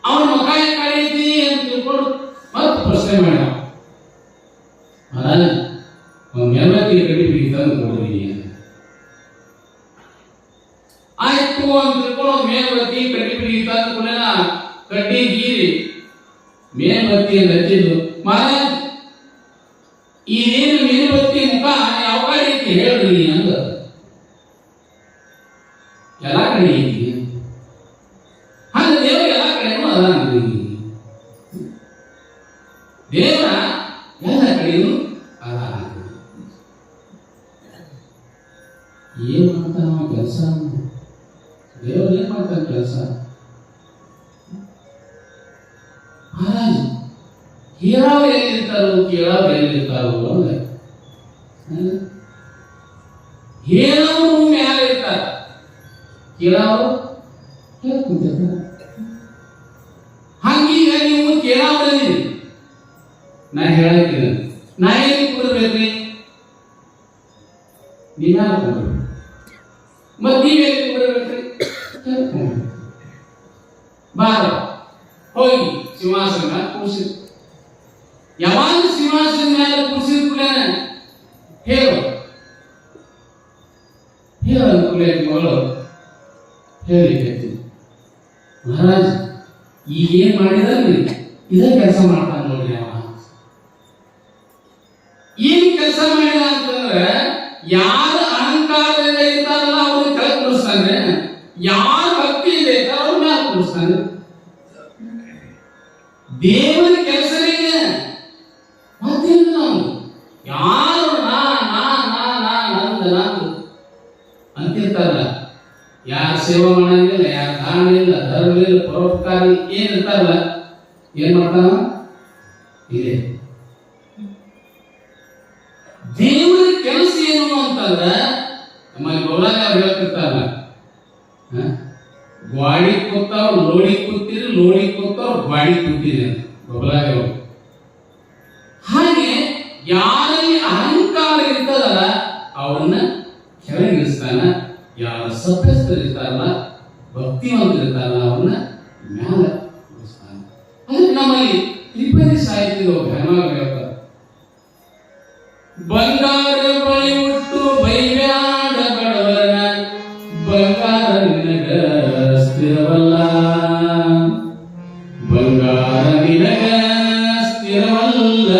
ಅವನ ಮಗ ಕಳೆಯಿತಿ ಅಂತ ತಿಳ್ಕೊಂಡು ಮತ್ತೆ ಪ್ರಶ್ನೆ ಮಾಡ ಮಹಾರಾಜ ಒಂದು ಮೇಲ್ವತ್ತಿ ಕಡಿಮೆ ತಂದು ಕೊಡ್ರಿ ಆಯ್ತು ಅಂತ ತಿಳ್ಕೊಂಡು ಮೇಲ್ವತ್ತಿ ಕಡಿಮೆ ತಂದು ಕೊಡೋಣ ಕಡ್ಡಿ ಗೀರಿ ಮೇಲ್ವತ್ತಿಯನ್ನು ಹಚ್ಚಿದ್ದು ಮಹಾರಾಜ್ ಇದೇನು ಮೇಲ್ವತ್ತಿ ಮುಖ ಯಾವ ರೀತಿ ಹೇಳ್ರಿ ಅಂದ ಎಲ್ಲ ಕಡೆ ಐತಿ ಹಾಗೆ ದೇವರು ಎಲ್ಲ ಕಡೆನೂ ಅದಾನ್ರಿ ದೇವರ ಎಲ್ಲ ಕಡೆಯೂ ಅದಾನ ಏನ್ ಮಾಡ್ತಾನ ಕೆಲಸ ದೇವರು ಏನ್ ಮಾಡ್ತಾನ ಕೆಲಸ ಮಹಾರಾಜ್ ಹೇಳೋರು ಎಲ್ಲಿರ್ತಾರೋ ಕೇಳೋರು ಎಲ್ಲಿರ್ತಾರೋ ಅಂದ್ರೆ ಹೇಳೋರು ಮ್ಯಾಲೆ ಇರ್ತಾರ ಕೇಳೋರು ಹಂಗೀಗ ನೀವು ಕೇಳೋದ್ರಲ್ಲಿ ನಾ ಹೇಳಕ್ಕಿಲ್ಲ ನಾ ಎಲ್ಲಿ ಕೊಡ್ಬೇಕ್ರಿ ನೀವ ಕೊಡ್ಬೇಕು ಮತ್ ನೀವೆಲ್ಲಿ ಕೊಡ್ಬೇಕ್ರಿ ಬಾರ ಹೋಗಿ ಸಿಂಹಾಸನ ಕೂರಿಸಿ ಯಾವಾಗ ಸಿಂಹಾಸನ ಮೇಲೆ ಕೂರಿಸಿದ ಕೂಡ ಹೇಳು ಮಗಳು ಹೇಳಿಕೆ ಮಹಾರಾಜ್ ಈಗೇನ್ ಮಾಡಿದ್ರಿ ಇದೇ ಕೆಲಸ ಮಾಡ್ತಾನೆ ನೋಡ್ರಿ ಅವ ಏನ್ ಕೆಲಸ ಮಾಡಿದ ಅಂತಂದ್ರೆ ಯಾರ ಅಹಂಕಾರದಿಂದ ಇರ್ತಾರಲ್ಲ ಅವ್ರಿಗೆ ಕೆಳಗೆ ಕೂರಿಸ್ತಾನೆ ಯಾರ ಭಕ್ತಿಯಿಂದ ಇರ್ತಾರ ಅವ್ರ ಮ್ಯಾಲ ಕೂರಿಸ್ತಾನೆ ದೇವರ ಕೆಲಸನೇ ಮತ್ತೇನು ನಾವು ಯಾರು ನಂದು ಅಂತಿರ್ತಾರಲ್ಲ ಯಾರ ಸೇವಾ ಮಾಡಂಗಿಲ್ಲ ಯಾರ ದಾನ ಇಲ್ಲ ಧರ್ಮ ಇಲ್ಲ ಪರೋಪಕಾರ ಏನ್ ಇರ್ತಾರಲ್ಲ ಏನ್ ಮಾಡ್ತಾನ ಇದೆ ದೇವರ ಕೆಲಸ ಏನು ಅಂತಂದ್ರೆ ನಮ್ಮಲ್ಲಿ ಗೋಲಾಗ ಅವ್ರು ಹೇಳ್ತಿರ್ತಾರಲ್ಲ ಗ್ವಾಡಿ ಕೂತಾವ್ ಲೋಡಿ ಕೂತಿರಿ ಲೋಡಿ ಕೂತಾವ್ ಗ್ವಾಡಿ ಕೂತಿರಿ ಅಂತ ಗೋಲಾಗ ಹಾಗೆ ಯಾರಲ್ಲಿ ಅಹಂಕಾರ ಇರ್ತದಲ್ಲ ಅವ್ರನ್ನ ಕೆಳಗಿಳಿಸ್ತಾನ ಯಾರ ಸಭ್ಯಸ್ಥರಿರ್ತಾರಲ್ಲ ಭಕ್ತಿವಂತರಿರ್ತಾರಲ್ಲ ಅವ್ರನ್ನ ಮ್ಯಾಲ ಇಳಿಸ್ತಾನ ಅದಕ್ಕೆ ನಮ್ಮಲ್ಲಿ ತ್ರಿಪದಿ ಸಾಹಿತ್ಯದ ಒಬ್ಬ ಹೆಣ್ಮಗಳು ಹೇಳ್ತಾರೆ ಬಂಗಾರ ಬಳಿ ಉಟ್ಟು ಬೈಬ್ಯಾಡ ಬಡವರನ ಬಂಗಾರ ನಿನಗ ಸ್ಥಿರವಲ್ಲ ಬಂಗಾರ ನಿನಗ ಸ್ಥಿರವಲ್ಲ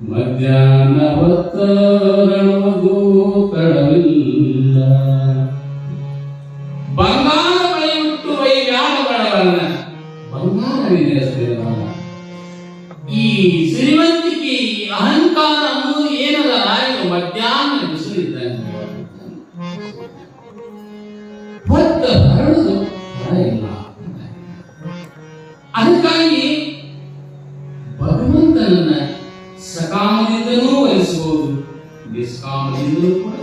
ಮಧ್ಯಾಹ್ನ ಹೊತ್ತರಳುವುದು ತಡವಿಲ್ಲ ಬಂಗಾರ ಬಳಿ ಉಟ್ಟು ಬೈಬ್ಯಾಡ ಬಡವರನ ಬಂಗಾರ ನಿನಗ ಸ್ಥಿರವಲ್ಲ ಈ ಶ್ರೀಮಂತಿಕೆ ಅಹಂಕಾರ ಅನ್ನೋದು ಏನಲ್ಲ ಇದು ಮಧ್ಯಾಹ್ನ ಬಿಸಿಲಿದ್ದಂಗೆ ಹೊತ್ತ ಹರಡುದು ಇಲ್ಲ ಅದಕ್ಕಾಗಿ ಭಗವಂತನನ್ನ ಸಕಾಮದಿಂದಲೂ ವಹಿಸಬಹುದು ನಿಷ್ಕಾಮದಿಂದಲೂ ಕೂಡ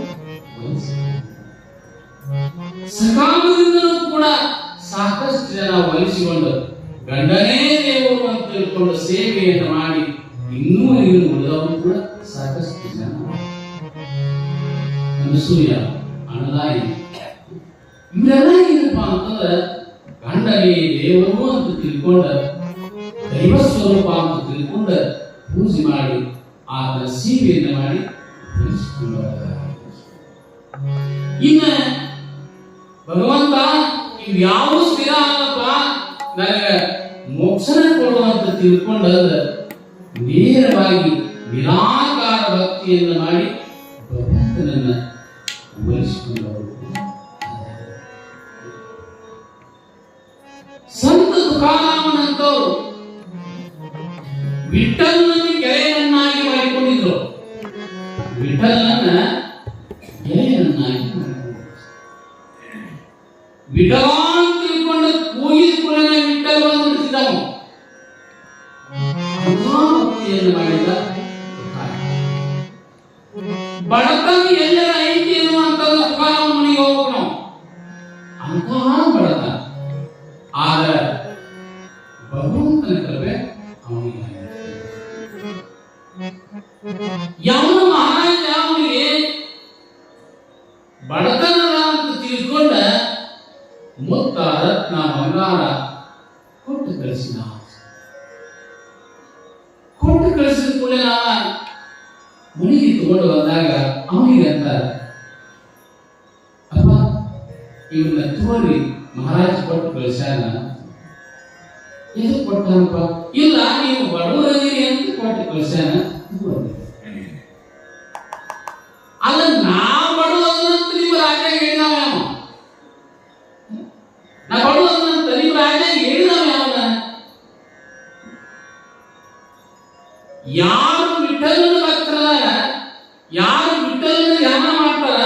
ಸಕಾಮದಿಂದಲೂ ಕೂಡ ಸಾಕಷ್ಟು ಜನ ವಹಿಸಿಕೊಂಡು ಗಂಡನೇ ದೇವರು ಅಂತ ತಿಳ್ಕೊಂಡು ಸೇವೆಯನ್ನು ಮಾಡಿ ಇನ್ನೂ ಉಳಿದವರು ಕೂಡ ಸಾಕಷ್ಟು ಜನ. ಅನಸೂಯ, ಅನಲಾಯಿ, ಇವರೆಲ್ಲ ಏನಪ್ಪ ಅಂತಂದ್ರೆ ಗಂಡನೇ ದೇವರು ಅಂತ ತಿಳ್ಕೊಂಡ, ದೈವ ಸ್ವರೂಪ ಅಂತ ತಿಳ್ಕೊಂಡ ಪೂಜೆ ಮಾಡಿ ಆತನ ಸೇವೆಯನ್ನು ಮಾಡಿ ಇನ್ನ ಭಗವಂತ ಇವ್ ಯಾವ ಸ್ಥಿರ ಅಲ್ಲಪ್ಪ, ನನಗೆ ಮೋಕ್ಷನ ಕೊಡುವಂತ ತಿಳ್ಕೊಂಡ ನೇರವಾಗಿ ನಿರಾಕಾರ ಭಕ್ತಿಯನ್ನು ಮಾಡಿ ಭಗವಂತನನ್ನ ಹೋಲಿಸಿಕೊಂಡವರು. ಸಂತ ತುಕಾರಾಮನಂತವರು ವಿಠಲನನ್ನು ಗೆಳೆಯನನ್ನಾಗಿ ಮಾಡಿಕೊಂಡಿದ್ರು. ವಿಠಲನನ್ನ ಗೆಳೆಯನನ್ನಾಗಿ ಮಾಡಿಕೊಂಡಿದ್ರು. ವಿಠಲ ಅಂತ ತಿಳ್ಕೊಂಡು ಕೂಗಿದ ಕೂಡಲೇ ವಿಠಲ ಬಂದು ಬಿಡ್ತಿದ್ದವು. ಭಕ್ತಿಯನ್ನು ಮಾಡಿದ ಬಡತನ ಎಲ್ಲರ ಐತಿ ಅನ್ನುವಂಥದ್ದು ತುಕಾರಾಮ ಮನೆಗೆ ಹೋಗ್ಬೇಕು ನಾವು. ಅಂತಹ ಬಡತನ, ಆದ್ರೆ ಭಗವಂತನ ಕೃಪೆ ಅವನಿಗೆ. ಯಾವ ಮಹಾರಾಜ ಅವನಿಗೆ ಬಡತನ ಅಂತ ತಿಳ್ಕೊಂಡ ಮುತ್ತ ರತ್ನ ಬಂಗಾರ ಕೊಟ್ಟು ಕಳಿಸಿದ. ಕೊಟ್ಟು ಕಳಿಸಿದ ಕೂಡ ಮುನಿಗೆ ತಗೊಂಡು ಬಂದಾಗ ಅವನಿಗೆ ಅಂತಾರ, ಅಪ್ಪ ಇವನ್ನ ತೋರಿ ಮಹಾರಾಜ ಕೊಟ್ಟು ಕಳಿಸ್ಯಾನ. ಎದು ಕೊಟ್ಟನಪ್ಪ? ಇಲ್ಲ, ನೀವು ಬಡವರದಿರಿ ಅಂತ ಕೊಟ್ಟು ಕಳಿಸ್ಯಾನ. ಅಲ್ಲ, ನಾ ಬಡವದಂತ ನಿಮ್ಮ ರಾಜ ಹೇಳಿದವ ಯಾವ? ನಾ ಬಡವದಂತ ನಿಮ್ಮ ರಾಜ ಹೇಳಿದವ ಯಾವನ? ಯಾರು ವಿಠಲನ ಭಕ್ತರಾದ, ಯಾರು ವಿಠಲನ ಧ್ಯಾನ ಮಾಡ್ತಾರ,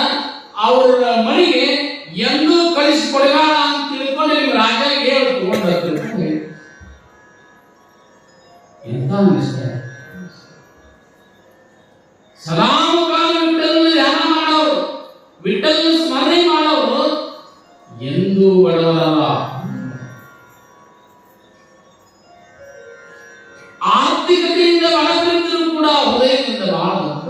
ಅವರ ಮನೆಗೆ ಎಂದೂ ಕಳಿಸಿಕೊಡಗಾರ ಅಂತ ತಿಳ್ಕೊಂಡು ನಿಮ್ಮ ರಾಜ ಹೇಳಿ ತಗೊಂಡು ಎಂತ ಅನಿಸ್ತ. ಸದಾಮುಖಾಲ ವಿಠಲನ ಧ್ಯಾನ ಮಾಡೋರು, ವಿಠಲನ ಸ್ಮರಣೆ ಮಾಡೋರು ಎಂದೂ ಬಡವರಲ್ಲ. ಆರ್ಥಿಕತೆಯಿಂದ ಬಡವರಿದ್ದರೂ ಕೂಡ ಹೃದಯದಿಂದ ಬಹಳ ದೊಡ್ಡ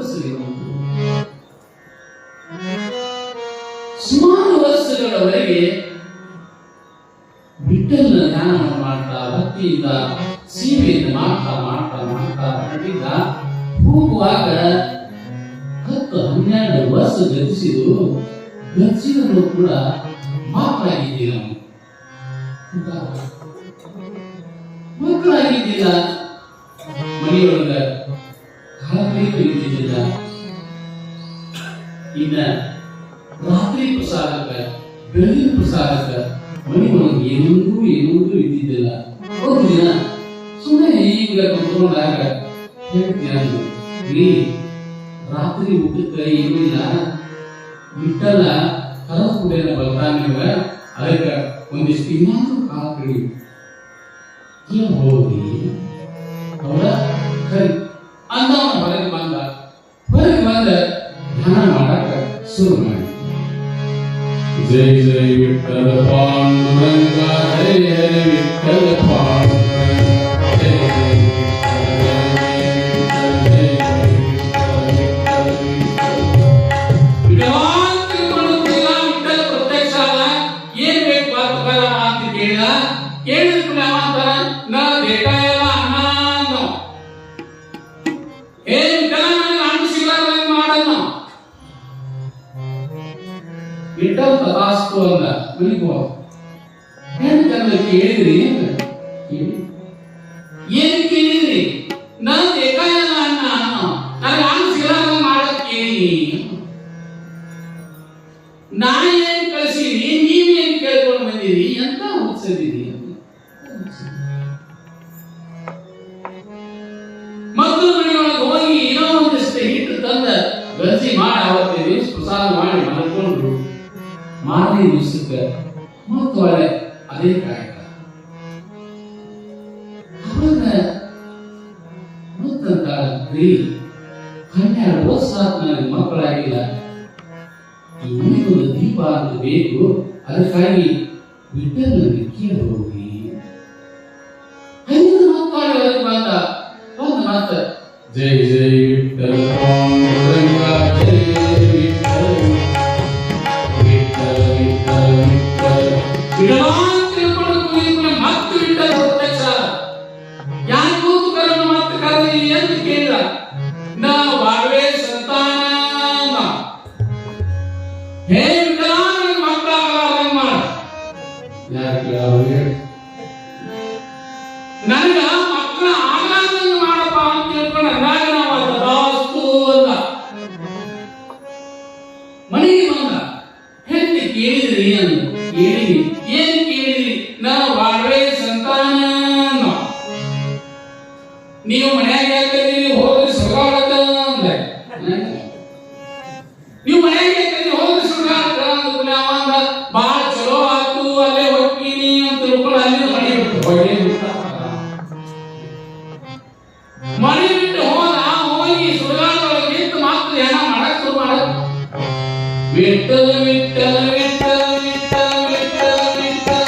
ಸುಮಾರು ವರ್ಷಗಳವರೆಗೆ ವಿಠಲನ ಧ್ಯಾನ ಮಾಡ್ತಾ ಭಕ್ತಿಯಿಂದ ಸೇವೆಯನ್ನು ಮಾಡ್ತಾ ಮಾಡ್ತಾ ಮಾಡ್ತಾ ಮಾಡಿದ್ದ. ಹೋಗುವಾಗ 10-12 ವರ್ಷ ಗತಿಸಿದ್ರು ಕೂಡ ಮಕ್ಕಳಾಗಿದ್ದೀರ, ಮಕ್ಕಳಾಗಿದ್ದಿಲ್ಲ, ಮನೆಯೊಳಗ ಕಾಲಕ್ಕೂ ಇದ್ದಿದ್ದಿಲ್ಲ. ಇನ್ನ ರಾತ್ರಿ ಪ್ರಸಾದಕ್ಕ ಬೆಳಗಿನ ಪ್ರಸಾದಕ್ಕ ಮನೆಯೊಳಗೆ ಏನೊಂದು ಇದ್ದಿದ್ದಿಲ್ಲ. ಒಂದು ದಿನ ಸುಮ್ಮನೆ ಈಗ ಕುತ್ಕೊಂಡಾಗ ಹೇಳ್ತೀನಿ, ರಾತ್ರಿ ಊಟಕ್ಕೆ ಏನೂ ಇಲ್ಲ, ವಿಠಲ ಕರದ ಕುಡಿಯೋಣ ಬರ್ತಾ ನೀವು, ಅದಕ್ಕೆ ಒಂದಿಷ್ಟು ಇನ್ನಾದ್ರೂ ಹಾಕ್ರಿ ಹೋಗಿ ಅವಳ ಸರಿ ಅಂತ ಅವನ ಹೊರಗೆ ಬಂದ ಧ್ಯಾನ ಮಾಡಕ ಶುರು ಮಾಡಿ. ಜೈ ಜೈ ವಿಠಲ ಪಾಂಡುರಂಗ, ಜೈ ಜೈ ವಿಠಲ ಪಾಂಡುರಂಗ, ಜೈ ಜೈ ವಿಠಲ್ ತಥಾಸ್ತು ಅಂದ. ಮನಿಗೋ ಏನು ಕೇಳಿದ್ರಿ? ಏನು ಕೇಳಿದ್ರಿ? ನಾನು ಬೇಕಾಗಿಲ್ಲ ಅಣ್ಣ, ನನಗೆ ಹಣ್ಣು ಸಿಗಲಾರ ಮಾಡಕ್ ಕೇಳಿ. ನಾ ಏನ್ ಕಳಿಸಿರಿ, ನೀವೇನ್ ಕೇಳ್ಕೊಂಡು ಬಂದಿರಿ, ಎಂತ ಹುಡ್ಸಿದಿರಿ? ಮಕ್ಕಳು ಮನೆಯೊಳಗೆ ಹೋಗಿ ಏನೋ ಒಂದಿಷ್ಟು ಹಿಟ್ಟು ತಂದ ಗಂಜಿ ಮಾಡಿ ಅವತ್ತೇ ದಿವಸ ಪ್ರಸಾದ ಮಾಡಿ ಮಲ್ಕೊಂಡ್ರು. ಮಾರನೇ ದಿವಸಕ್ಕೆ ಮತ್ತು ಒಳ್ಳೆ ಅದೇ ಕಾಯಕ. ಅವಾಗ ಮತ್ತಂತ ರೀ 12 ವರ್ಷ ನನಗೆ ಮಕ್ಕಳಾಗಿಲ್ಲ, ಈ ಮನೆಗೊಂದು ದೀಪ ಅಂತ ಬೇಕು, ಅದಕ್ಕಾಗಿ ವಿಠಲನಿಗೆ ಕೇಳಿ ಹೋಗಿ ಜೈ ಜೈ ವಿಠಲ ಪಾಂಡುರಂಗ ಜೈ ವಿಠಲ ವಿಠಲ ವಿಠಲ ವಿಠಲ ಮತ್ತೆ ವಿಠಲ ಪ್ರತ್ಯಕ್ಷ ಯಾಕೂ ಕರಣ ಮತ್ತೆ ಕರದಿ ಎಂದು ಕೇಳಿದ ನಾ ವಾರವೇ ಸಂತಾನ ಹೇ ವಿಠಲ ನನಗೆ ಮಕ್ಕಳಾಗಲ್ಲ ಮಾಡ ಯಾರು ಕೇಳೋರು ನನಗ ಮಕ್ಕಳ ಆಗಲಾರ್ದಂಗ ಮಾಡಪ್ಪ ಅಂತ ತಿಳ್ಕೊಂಡು ಅಂದಾಗ ನಾವು ತದಾಸ್ತು ಅಂದ ಮನೆಗೆ ಬಂದ ಹೆಂಡತಿ ಕೇಳಿದ್ರಿ ಅಂದ ಕೇಳಿದ್ರಿ ಏನ್ ಕೇಳಿದ್ರಿ ನಾ ವಾರವೇ ಸಂತಾನ ನೀವು ಮನ್ಯಾಗ ಯಾಕಂದ್ರಿ ಹೋಗ್ರಿ ಸುಗಾಡಕ ಅಂದ ನೀವು ಮನ್ಯಾಗ ಯಾಕಂದ್ರಿ ಹೋಗ್ರಿ ಸುಗಾಡಕ ಅಂದ ಅಂದ ಬಾಳ ಚಲೋ ಆತು ಅಲ್ಲೇ ಹೋಗ್ತೀನಿ ಅಂತ ತಿಳ್ಕೊಂಡು ಅಲ್ಲಿ ಮನೆ ಬಿಟ್ಟು ಮನೆ ಬಿಟ್ಟು ಹೋಗಿ ಸುಗಾಡೊಳಗೆ ನಿಂತು ಮಾತ್ರ ಧ್ಯಾನ ಮಾಡಕ್ ಶುರು ಮಾಡ ವಿಠಲ ವಿಠಲ ವಿಠಲ ವಿಠಲ ವಿಠಲ ವಿಠಲ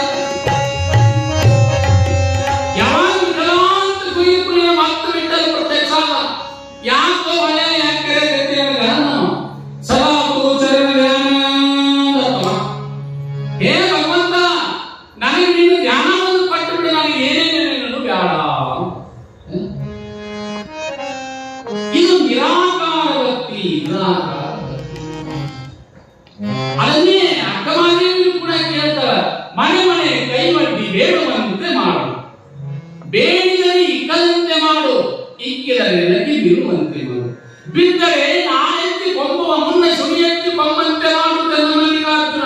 ಯಾವಾಗ ವಿಠಲ ಅಂತ ಕುಯ್ಯ ಮಾತ್ರ ವಿಠಲ ಪ್ರತ್ಯಕ್ಷ ಯಾಕೋ ಮನೆ ಯಾಕೆ ಸದಾ ಚರಣ ಧ್ಯಾನ ಹೇ ಭಗವಂತ ನನಗೆ ನೀನು ಧ್ಯಾನವನ್ನು ಕೊಟ್ಟು ಬಿಡು ನನಗೆ ಏನೇನೇನು ಬೇಡ ಇದು ನಿರಾಕಾರ ಭಕ್ತಿ ಅದನ್ನೇ ಅಕ್ಕಮಾದೇವಿಯು ಕೂಡ ಕೇಳ್ತಾರ ಮನೆ ಮನೆ ಕೈ ಮಡ್ಡಿ ಬೇಡುವಂತೆ ಮಾಡು ಬೇಡಿದರೆ ಇಕ್ಕದಂತೆ ಮಾಡು ಇಕ್ಕಿದರೆ ನಗಿ ಬಿರುವಂತೆ ಮಾಡು ಬಿದ್ದರೆ ನಾನೆತ್ತಿ ಕೊಂಬುವ ಮುನ್ನ ಸುಳಿಯೆತ್ತಿ ಕೊಂಬಂತೆ ಮಾಡುತ್ತದೆ ಮಲ್ಲಿಕಾರ್ಜುನ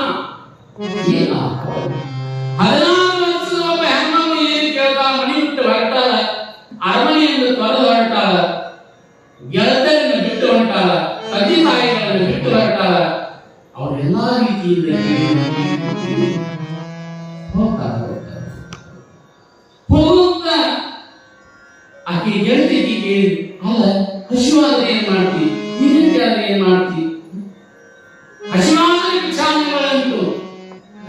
16 ವರ್ಷದ ಒಬ್ಬ ಹೆಣ್ಣನ್ನು ಏನು ಕೇಳ್ತಾ ಮನೆ ಬಿಟ್ಟು ಹೊರಟಾಳ ಅರಮನೆಯನ್ನು ತೊರೆದು ಹೊರಟಾಳ ಗೆಳತರನ್ನು ಬಿಟ್ಟು ಹೊರಟಾಳ ತಂದೆ ತಾಯಿಗಳನ್ನು ಬಿಟ್ಟು ಹೊರಟಾಳ ಅವರೆಲ್ಲಾ ರೀತಿಯಿಂದ ಹೋಗುತ್ತ ಆಕೆ ಗೆಳತಿಗೆ ಕೇಳಿ ಅಲ್ಲ ಹಸಿವಾದ್ರೆ ಏನ್ ಮಾಡ್ತಿ ನೀರಿದ್ರೆ ಏನ್ ಮಾಡ್ತಿ ಹಸಿವಾದ್ರೆ ಭಿಕ್ಷಾಂಗಗಳಂತು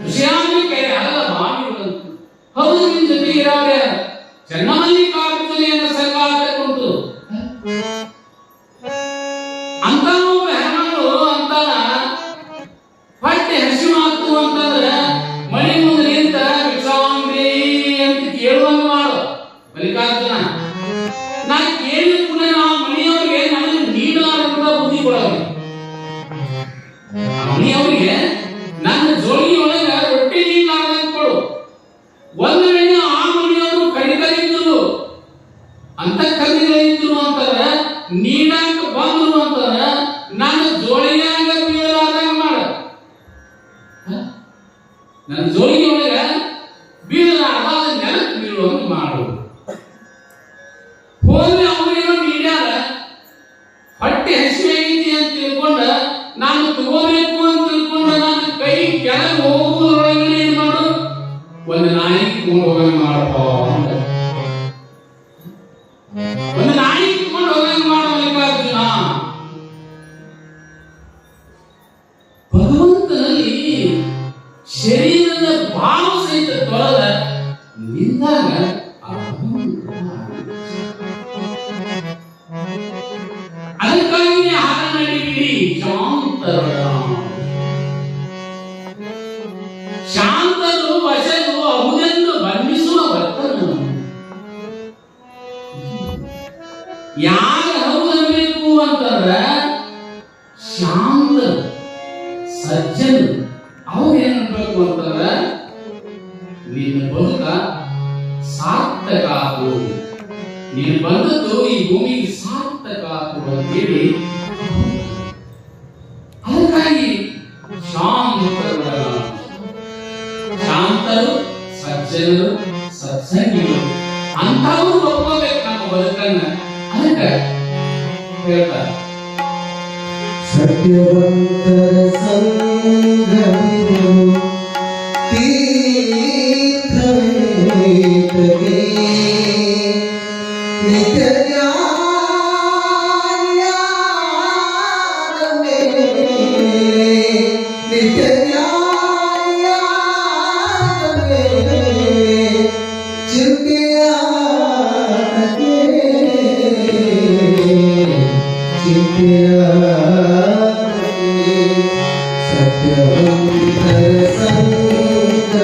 ಋಷಿಯಾದ್ರೆ ಕೈ ಅಲ್ಲ ಬಾವಿಗಳಂತು ಹೌದು ನಿನ್ ಜೊತೆ ಇರಾವ್ರೆ ಚೆನ್ನಮಲ್ಲಿಕಾರ್ಜುನೆಯನ್ನು ಸಂಗಾಟಕ್ಕುಂಟು ಅಂತ ಒಬ್ಬ ಹೆಣ್ಣು ಅಂತಾರ ಹೊಟ್ಟೆ ಹಸಿವಾತು ಅಂತಂದ್ರೆ ಮನೆ ಮುಂದೆ ನಿಂತ ಭಿಕ್ಷಾಂಗ್ರಿ ಅಂತ ಕೇಳುವಂಗ ಮಾಡು ಮಲ್ಲಿಕಾರ್ಜುನ ನಾ ಕೇಳಿದ ಕೂಡ ನಾವು ಮನೆಯವರಿಗೆ ನನಗೆ ನೀಡಲಾರದ ಬುದ್ಧಿ ಕೊಡೋರು ಮನೆಯವರಿಗೆ ನನ್ನ ಜೋಳಿಯೊಳಗ ರೊಟ್ಟಿ ನೀಡಲಾರ್ದಂತ ಕೊಡು ಒಂದು ವೇಳೆ ಆ ಮನೆಯವರು ಕಡಿತರಿದ್ದರು ಅಂತ ಕಡಿತರಿದ್ದರು ಅಂತಾರೆ ನೀಡಾಕ ಬಂದರು ಅಂತಾರೆ ನನ್ನ ಜೋಳಿಯಾಗ ಬೀಳಲಾರ್ದಂಗ ಮಾಡ ನನ್ನ ಜೋಳಿಯೊಳಗ ಬೀಳಲಾರ್ದ ನೆಲಕ್ಕೆ ಬೀಳುವಂಗ ಮಾಡು ಹೋದ್ರೆ ಅವರೇನೋ ನೀಡ್ಯಾರ ಹೊಟ್ಟೆ ಹಸಿವೆ ಐತಿ ಅಂತ ತಿಳ್ಕೊಂಡ ನಾನು ತಗೋಬೇಕು ಅಂತ ತಿಳ್ಕೊಂಡ ನಾನು ಕೈ ಕೆಳಗೆ ಹೋಗುವುದರೊಳಗೆ ಏನ್ ಮಾಡು ಒಂದು ನಾಯಿ ತಗೊಂಡು ಹೋಗಂಗ ಮಾಡಪ್ಪ ಒಂದು ನಾಯಿ ತಗೊಂಡು ಹೋಗಂಗ ಮಾಡ ಮಲ್ಲಿಕಾರ್ಜುನ ಭಗವಂತನಲ್ಲಿ ಶರೀರದ ಭಾವ ಸಹಿತ ತೊರೆದ ನಿಂದಾಗ ಅದಕ್ಕಾಗಿ ಹಾರ ನಡಿಬಿಡಿ ಶಾಂತರು ವಶರು ಅವುದೆಂದು ಬಂಧಿಸುವ ವರ್ತನ ಯಾರು ಹೌದಬೇಕು ಅಂತಂದ್ರೆ ಶಾಂತ ಸಜ್ಜನ ಅವ್ರು ಏನ್ಬೇಕು ಅಂತಂದ್ರೆ ನಿನ್ನ ಬದುಕ ಸಾರ್ಥಕ ಆತು ನೀನು ಬಂದದ್ದು ಈ ಭೂಮಿಗೆ ಸಾರ್ಥಕ ಆತು ಅಂತೇಳಿ ಅದಕ್ಕಾಗಿ ಶಾಂತರು ಸಜ್ಜನರು ಸತ್ಸಂಗಿಗಳು ಅಂತವರು ಒಪ್ಕೋಬೇಕು ನಮ್ಮ ಬದುಕನ್ನ ಅದಕ್ಕೆ ಹೇಳ್ತಾರೆ ಸತ್ಯವಂತರ ಸಂಗಮಿದು ತೀರ್ಥವೇತಗೆ ನಿತ್ಯ ನ್ಯಾಯದ ಮೇಲೆ ನಿತ್ಯ ನ್ಯಾಯದ ಮೇಲೆ ಚಿಂತೆಯಾಗದೆ ಸತ್ಯವಂತರ ಸಂಗತಿಯು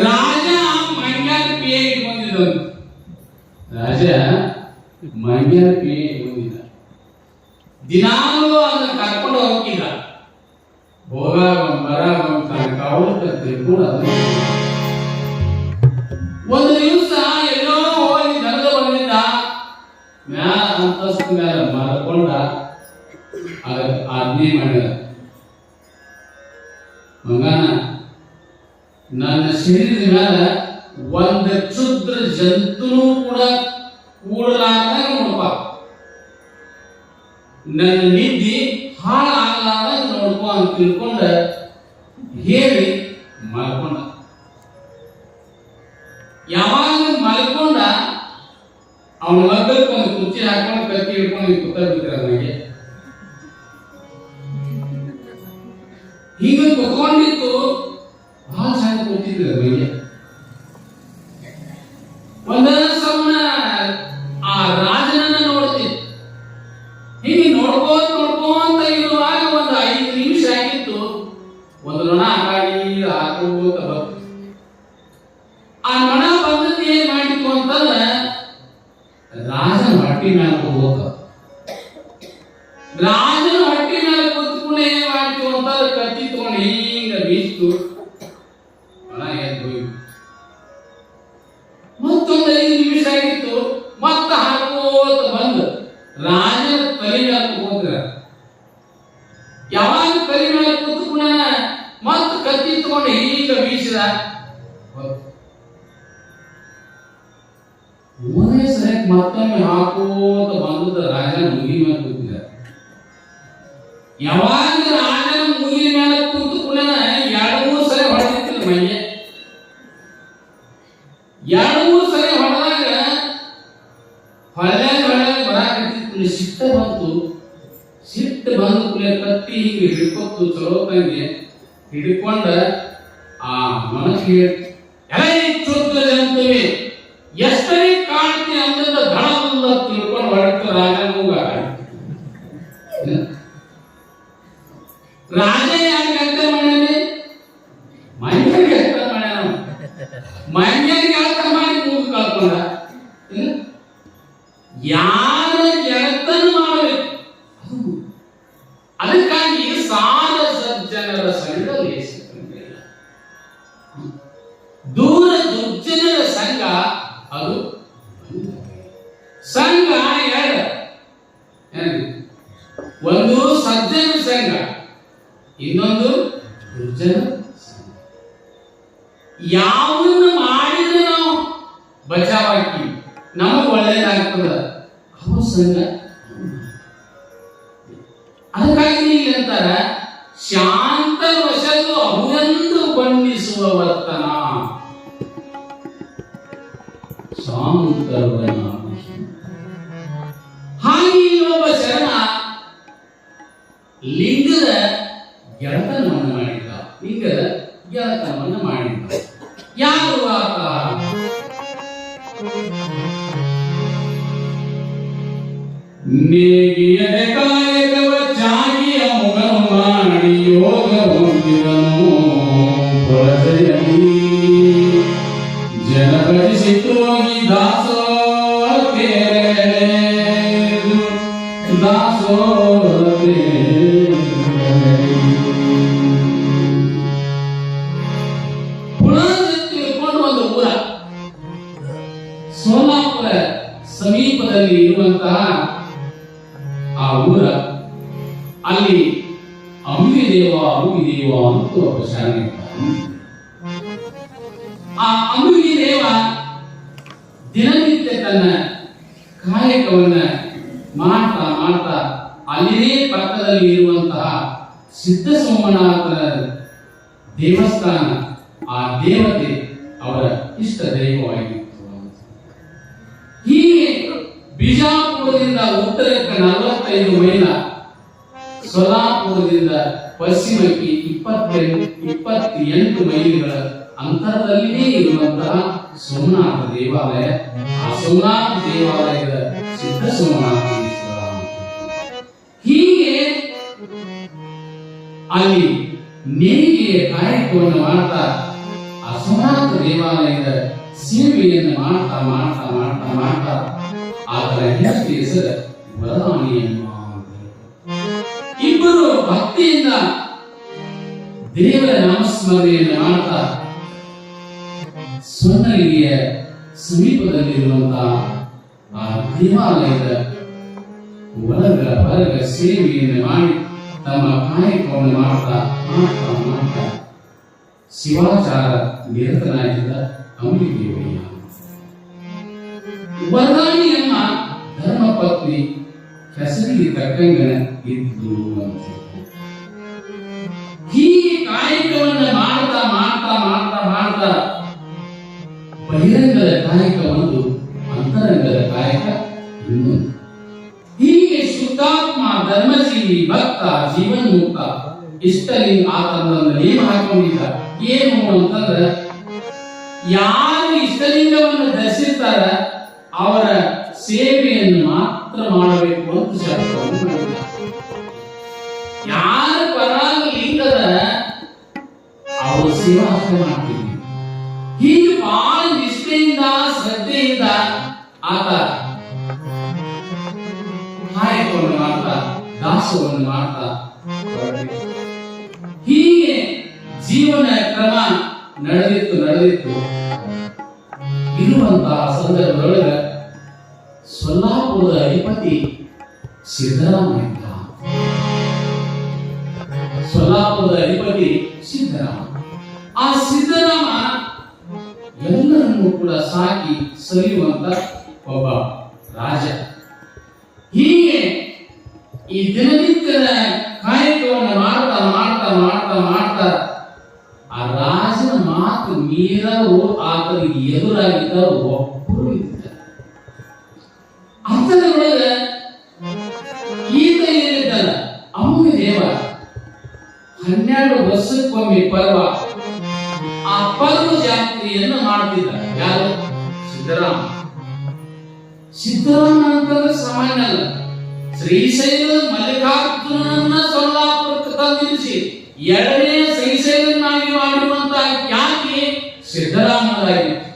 ರಾಜ ಮಂಗ್ಯಾನ ಪಿಯೆ ಇಟ್ಕೊಂಡಿದ್ದ. ರಾಜ ಮಂಗ್ಯಾನ ಪಿಯೆ ಇಟ್ಕೊಂಡಿದ್ದ. ದಿನಾಲೂ ಅದನ್ನ ಕರ್ಕೊಂಡು ಹೋಗಿದ್ದ. ಹೋಗಾಗ ಬರಾಗ ಕಾವಲು ತಿಳ್ಕೊಂಡು ಅದನ್ನ ಒಂದು ದಿವಸ ಎಲ್ಲೋ ಹೋಗಿ ದನದ ಬಂದಿದ್ದ. ಮ್ಯಾಲ ಅಂತಸ್ತು ಮೇಲೆ ಮಲ್ಕೊಂಡ ಆಜ್ಞೆ ಮಾಡಿದ, ಮಗನ ನನ್ನ ಶರೀರದ ಮೇಲೆ ಒಂದು ಕ್ಷುದ್ರ ಜಂತುನು ಕೂಡ ಕೂಡಲಾರ್ದಾಗ ನೋಡ್ಪ, ನನ್ನ ನಿದ್ದೆ ಹಾಳಾಗಲಾರ್ದಾಗ ನೋಡ್ಕೊ ಅಂತ ತಿಳ್ಕೊಂಡ ಹೇಳಿ ಮಲ್ಕೊಂಡ. ಯಾವಾಗ ಮಲ್ಕೊಂಡ ಅವನ ಮಗ್ಗಕ್ಕೆ ಒಂದು ಕುರ್ಚಿ ಹಾಕೊಂಡು ಕತ್ತಿ ಹಿಡ್ಕೊಂಡು ಕೂತ ಬಿಡ್ತಾರ ನನಗೆ. ಹೀಗೆ ಕುತ್ಕೊಂಡಿತ್ತು ಬಹಳ ಚೆನ್ನಾಗಿ ಕೂತಿದ್ರು ನನಗೆ. ಒಂದೊಂದು ಸಮಯ ಆ ರಾಜನನ್ನ ನೋಡ್ತಿತ್ತು. ಹೀಗೆ ನೋಡ್ಕೋತ ಇರುವಾಗ ಒಂದು 5 ನಿಮಿಷ ಆಗಿತ್ತು. ಒಂದು ನೊಣ ಆಕಾಡಿ ಹಾಕೋತ ಬಂತು. ಆ ನೊಣ ಬಂದದ್ದು ಏನ್ ಮಾಡಿತ್ತು ಅಂತಂದ್ರೆ ರಾಜನ ಹೊಟ್ಟಿ ಮೇಲೆ ಹೋಗ. ರಾಜನ ಹೊಟ್ಟಿ ಮೇಲೆ ಕೂತ್ಕೊಂಡು ಏನ್ ಮಾಡ್ತು ಅಂತ ಕತ್ತಿ ತಗೊಂಡು ಹಿಂಗ ಬೀಸ್ತು. ನೊಣ ಎದ್ದು ಮತ್ತೊಂದು 5 ನಿಮಿಷ ಆಗಿತ್ತು. ಮತ್ತ ಹಾಕೋತ ಬಂದು ರಾಜನ ಮತ್ತೊಮ್ಮೆ ಹಾಕೋತ ಬಂದದ ರಾಜನ ಮುಗಿ ಮೇಲೆ ಕೂತಿದ್ದಾರೆ. ಯಾವಾಗ ರಾಜನ ಮುಗಿ ಮೇಲೆ ಕೂತು ಕೂಡ 2-3 ಸರಿ ಹೊಡೆದಿತ್ತು ಮೈಗೆ. 2-3 ಸರಿ ಹೊಡೆದಾಗ ಹೊಳ್ಯಾಗ ಬರಾಕತ್ತಿತ್ತು. ಸಿಟ್ಟ ಬಂತು. ಸಿಟ್ಟು ಬಂದ ಕೂಡಲೇ ಕತ್ತಿ ಹೀಗೆ ಹಿಡ್ಕೊತ್ತು ಚಲೋ ತಂಗೆ ಹಿಡ್ಕೊಂಡ ಆ ಮನಸ್ಸಿಗೆ ಜಂತುವೆ ಎಷ್ಟನೇ ಕಾಣ್ತಿ ಅಂದ ದಳಲ್ಲ ತಿಳ್ಕೊಂಡು ಹೊರಟು ರಾಜ ಮೂಗ. ರಾಜ ಯಾಕೆ ಕೆಲಸ ಮಾಡ್ಯಾನೆ? ಮೈಯಾಗೆ ಕೆಲಸ ಮಾಡ್ಯಾನ. ಮೈಯಾಗೆ ಕೆಲಸ ಮಾಡಿ ಮೂಗ ಕಳ್ಕೊಂಡ. ಯಾರ ಗೆಳತನ ಮಾಡಬೇಕು. ಅದಕ್ಕಾಗಿ ಸಾಧ ಸಜ್ಜನರ ಸಂಘ ಲೇಸಿಕೊಂಡಿಲ್ಲ. ದೂರ ದುರ್ಜನರ ಸಂಘ ಅದು ಸಂಘ ಎರಡು. ಒಂದು ಸಜ್ಜನ ಸಂಘ, ಇನ್ನೊಂದು ದುರ್ಜನ ಸಂಘ. ಯಾವನ್ನು ಮಾಡಿದ್ರೆ ನಾವು ಬಚಾವಾಕಿ ನಮಗೆ ಒಳ್ಳೇದಾಗ್ತದ ಅವ ಸಂಘ. ಅದಕ್ಕಾಗಿ ಇಲ್ಲಿ ಅಂತಾರ ಶಾಂತ ವಶದು ಅಹುದೆಂದು ಬಣ್ಣಿಸುವ ವರ್ತನ. ಶಾಂತವನ ಹಾಗೆ ಒಬ್ಬ ಶರಣ ಲಿಂಗದ ಗೆಳತನವನ್ನು ಮಾಡಿದ್ದ. ಲಿಂಗದ ಗೆಳತನವನ್ನು ಮಾಡಿದ್ದ. ಯಾರು ಆತ? ನೇಗಿಯದೆ ಕಾಯಕವ ಚಾಗಿಯ ಮುಗನು ಮಾಡಿ ಯೋಗ ಹೊಂದಿದನು ಹೊರಜಯನಿ ಜನಪಡಿಸಿತು ಹೋಗಿ ದಾಸೋ ದಾಸೋ ತಿಳ್ಕೊಂಡು ಒಂದು ಊರ ಸೋಲಾಪುರ ಸಮೀಪದಲ್ಲಿ ಇರುವಂತಹ ಆ ಊರ ಅಲ್ಲಿ ಅಂಬಿದೇವ ಅಂತ ಒಬ್ಬ ಶರಣ ಇರ್ತಾನೆ. ಆ ಅಂಬಿದೇವ ದಿನನಿತ್ಯ ತನ್ನ ಕಾಯಕವನ್ನ ಮಾಡ್ತಾ ಮಾಡ್ತಾ ಅಲ್ಲಿನೇ ಪಕ್ಕದಲ್ಲಿ ಇರುವಂತಹ ಸಿದ್ಧ ಸೋಮನಾಥನ ದೇವಸ್ಥಾನ, ಆ ದೇವತೆ ಅವರ ಇಷ್ಟ ದೈವವಾಗಿತ್ತು. ಹೀಗೆ ಬಿಜಾಪುರದಿಂದ ಉತ್ತರಕ್ಕೆ 45 ಮೈಲ, ಸೊಲ್ಲಾಪುರದಿಂದ ಪಶ್ಚಿಮಕ್ಕೆ 28 ಮೈಲಿಗಳ ಅಂತರದಲ್ಲಿಯೇ ಇರುವಂತಹ ಸೋಮನಾಥ ದೇವಾಲಯ. ಆ ಸೋಮನಾಥ ದೇವಾಲಯದ ಸಿದ್ಧ ಸೋಮನಾಥೇಶ್ವರ. ಹೀಗೆ ಅಲ್ಲಿ ನೇಯ್ಗೆಯ ಕಾರ್ಯಕ್ರಮವನ್ನು ಮಾಡ್ತಾ ಆ ಸೋಮನಾಥ ದೇವಾಲಯದ ಸೇವೆಯನ್ನು ಮಾಡ್ತಾ ಮಾಡ್ತಾ ಮಾಡ್ತಾ ಮಾಡ್ತಾ ಆತನ ಹೆಸರು ವರದಾನಿಯಮ್ಮ. ಇಬ್ಬರು ಭಕ್ತಿಯಿಂದ ದೇವರ ನಾಮಸ್ಮರಣೆಯನ್ನು ಮಾಡ್ತಾ ಸ್ವರ್ಣಗಿರಿಯ ಸಮೀಪದಲ್ಲಿರುವಂತಹ ಆ ದೇವಾಲಯದ ಹೊರಗ ಸೇವೆಯನ್ನು ಮಾಡಿ ತಮ್ಮ ಕಾಯಕವನ್ನು ಮಾಡ್ತಾ ಮಾಡ್ತಾ ಮಾಡ್ತಾ ಶಿವಾಚಾರ ನಿರತನಾಗಿದ್ದ ಅಂಬಿದೇವಯ್ಯ. ವರದಾನಿಯಮ್ಮ ಧರ್ಮಪತ್ನಿ ಹೆಸರಿಗೆ ತಕ್ಕಂಗನ ಇದ್ದು ಅಂತ. ಹೀಗೆ ಕಾಯಕವನ್ನ ಮಾಡ್ತಾ ಮಾಡ್ತಾ ಮಾಡ್ತಾ ಮಾಡ್ತಾ ಬಹಿರಂಗದ ಕಾಯಕ ಒಂದು, ಅಂತರಂಗದ ಕಾಯಕ ಇನ್ನೊಂದು. ಹೀಗೆ ಶುದ್ಧಾತ್ಮ, ಧರ್ಮಜೀವಿ, ಭಕ್ತ, ಜೀವನ್ಮುಕ್ತ ಇಷ್ಟಲಿಂಗ ಆತನನ್ನು ನೇಮ ಹಾಕೊಂಡಿದ್ದ. ಏನು ಅಂತಂದ್ರೆ ಯಾರು ಇಷ್ಟಲಿಂಗವನ್ನು ಧರಿಸಿರ್ತಾರ ಅವರ ಸೇವೆಯನ್ನು ಮಾತ್ರ ಮಾಡಬೇಕು ಅಂತ ಶಬ್ದವನ್ನು ಮಾಡಿದ್ದಾರೆ. ಯಾರ ಪರಾಗ ಲಿಂಗದ ಅವರು ಸೇವಾ ಮಾಡ್ತೀವಿ. ಹೀಗೆ ಬಹಳ ನಿಷ್ಠೆಯಿಂದ ಶ್ರದ್ಧೆಯಿಂದ ಆತ ಕಾಯಕವನ್ನು ಮಾಡ್ತಾ ದಾಸವನ್ನು ಮಾಡ್ತಾ ಹೀಗೆ ಜೀವನ ಕ್ರಮ ನಡೆದಿತ್ತು ಇರುವಂತಹ ಸಂದರ್ಭದೊಳಗೆ ಸೊಲ್ಲಾಪುರದ ಅಧಿಪತಿ ಸಿದ್ದರಾಮ. ಸೊಲ್ಲಾಪುರದ ಅಧಿಪತಿ ಸಿದ್ದರಾಮ. ಆ ಸಿದ್ದರಾಮ ಎಲ್ಲರನ್ನೂ ಕೂಡ ಸಾಕಿ ಸರಿಯುವಂತ ಒಬ್ಬ ರಾಜ. ಹೀಗೆ ಈ ದಿನನಿತ್ಯದ ಕಾಯಕವನ್ನು ಮಾಡ್ತಾ ಮಾಡ್ತಾ ಮಾಡ್ತಾ ಮಾಡ್ತಾ ಆ ರಾಜನ ಮಾತು ಮೀರಲು ಆತನಿಗೆ ಎದುರಾಗಿದ್ದರು ಒಬ್ಬರು ಇದ್ದಾರೆ. ಅಂತರೊಳಗೆ ಈತ ಏನಿದ್ದಲ್ಲ ಅವನಿಗೆ ದೇವ 12 ವರ್ಷಕ್ಕೊಮ್ಮೆ ಪರ್ವ, ಆ ಪರ್ವ ಜಾತ್ರೆಯನ್ನು ಮಾಡ್ತಿದ್ದ. ಯಾರು? ಸಿದ್ದರಾಮ. ಸಿದ್ದರಾಮ ಅಂತಂದ್ರೆ ಸಾಮಾನ್ಯ ಅಲ್ಲ. ಶ್ರೀಶೈಲ ಮಲ್ಲಿಕಾರ್ಜುನನ್ನ ಸೊಲ್ಲಾಪುರಕ್ಕೆ ತಂದಿರಿಸಿ 2ನೇ ಶ್ರೀಶೈಲನ್ನಾಗಿ ಮಾಡಿರುವಂತಹ ಖ್ಯಾತಿ ಸಿದ್ದರಾಮರಾಗಿತ್ತು.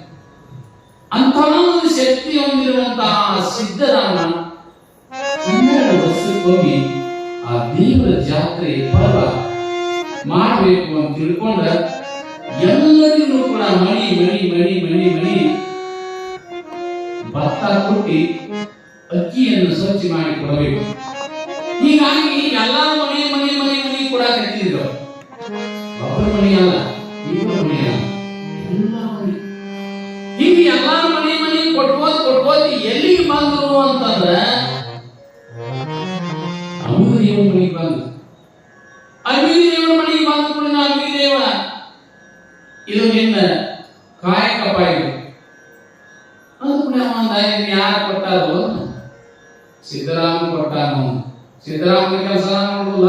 ಅಂತಹ ಒಂದು ಶಕ್ತಿ ಹೊಂದಿರುವಂತಹ ಸಿದ್ದರಾಮ 12 ವರ್ಷಕ್ಕೊಮ್ಮೆ ಆ ದೇವರ ಜಾತ್ರೆ ಪರ್ವ ಮಾಡಬೇಕು ಅಂತ ತಿಳ್ಕೊಂಡ ಎಲ್ಲರಿಗೂ ಕೂಡ ಮಣಿ ಮಣಿ ಮಣಿ ಮಣಿ ಮಣಿ ಭತ್ತ ಕೊಟ್ಟಿ ಅಕ್ಕಿಯನ್ನು ಸ್ವಚ್ಛ ಮಾಡಿ ಕೊಡಬೇಕು. ಹೀಗಾಗಿ ಎಲ್ಲಾ ಮನೆ ಮನೆ ಮನೆ ಮನೆ ಕೂಡ ಕಟ್ಟಿದ್ರು. ಒಬ್ಬರ ಮನೆ ಅಲ್ಲ, ಇಬ್ಬರ ಮನೆ ಅಲ್ಲ, ಎಲ್ಲಾ ಮನೆ. ಹೀಗೆ ಎಲ್ಲಾ ಮನೆ ಮನೆ ಕೊಟ್ಕೋತ ಎಲ್ಲಿಗೆ ಬಂದ್ರು ಅಂತಂದ್ರ ಅಮೀದೇವ ಮನೆಗೆ ಬಂದ್ರು. ಅಮೀದೇವ ಮನೆಗೆ ಬಂದ ಕೂಡ ಅಮೀದೇವ ಇದು ನಿನ್ನ ಕಾಯಕಪ್ಪ ಇದು ಯಾರು ಕೊಟ್ಟಾರು? ಸಿದ್ದರಾಮ ಕೊಟ್ಟಾನು. ಸಿದ್ದರಾಮನ ಕೆಲಸ ಮಾಡೋದಿಲ್ಲ,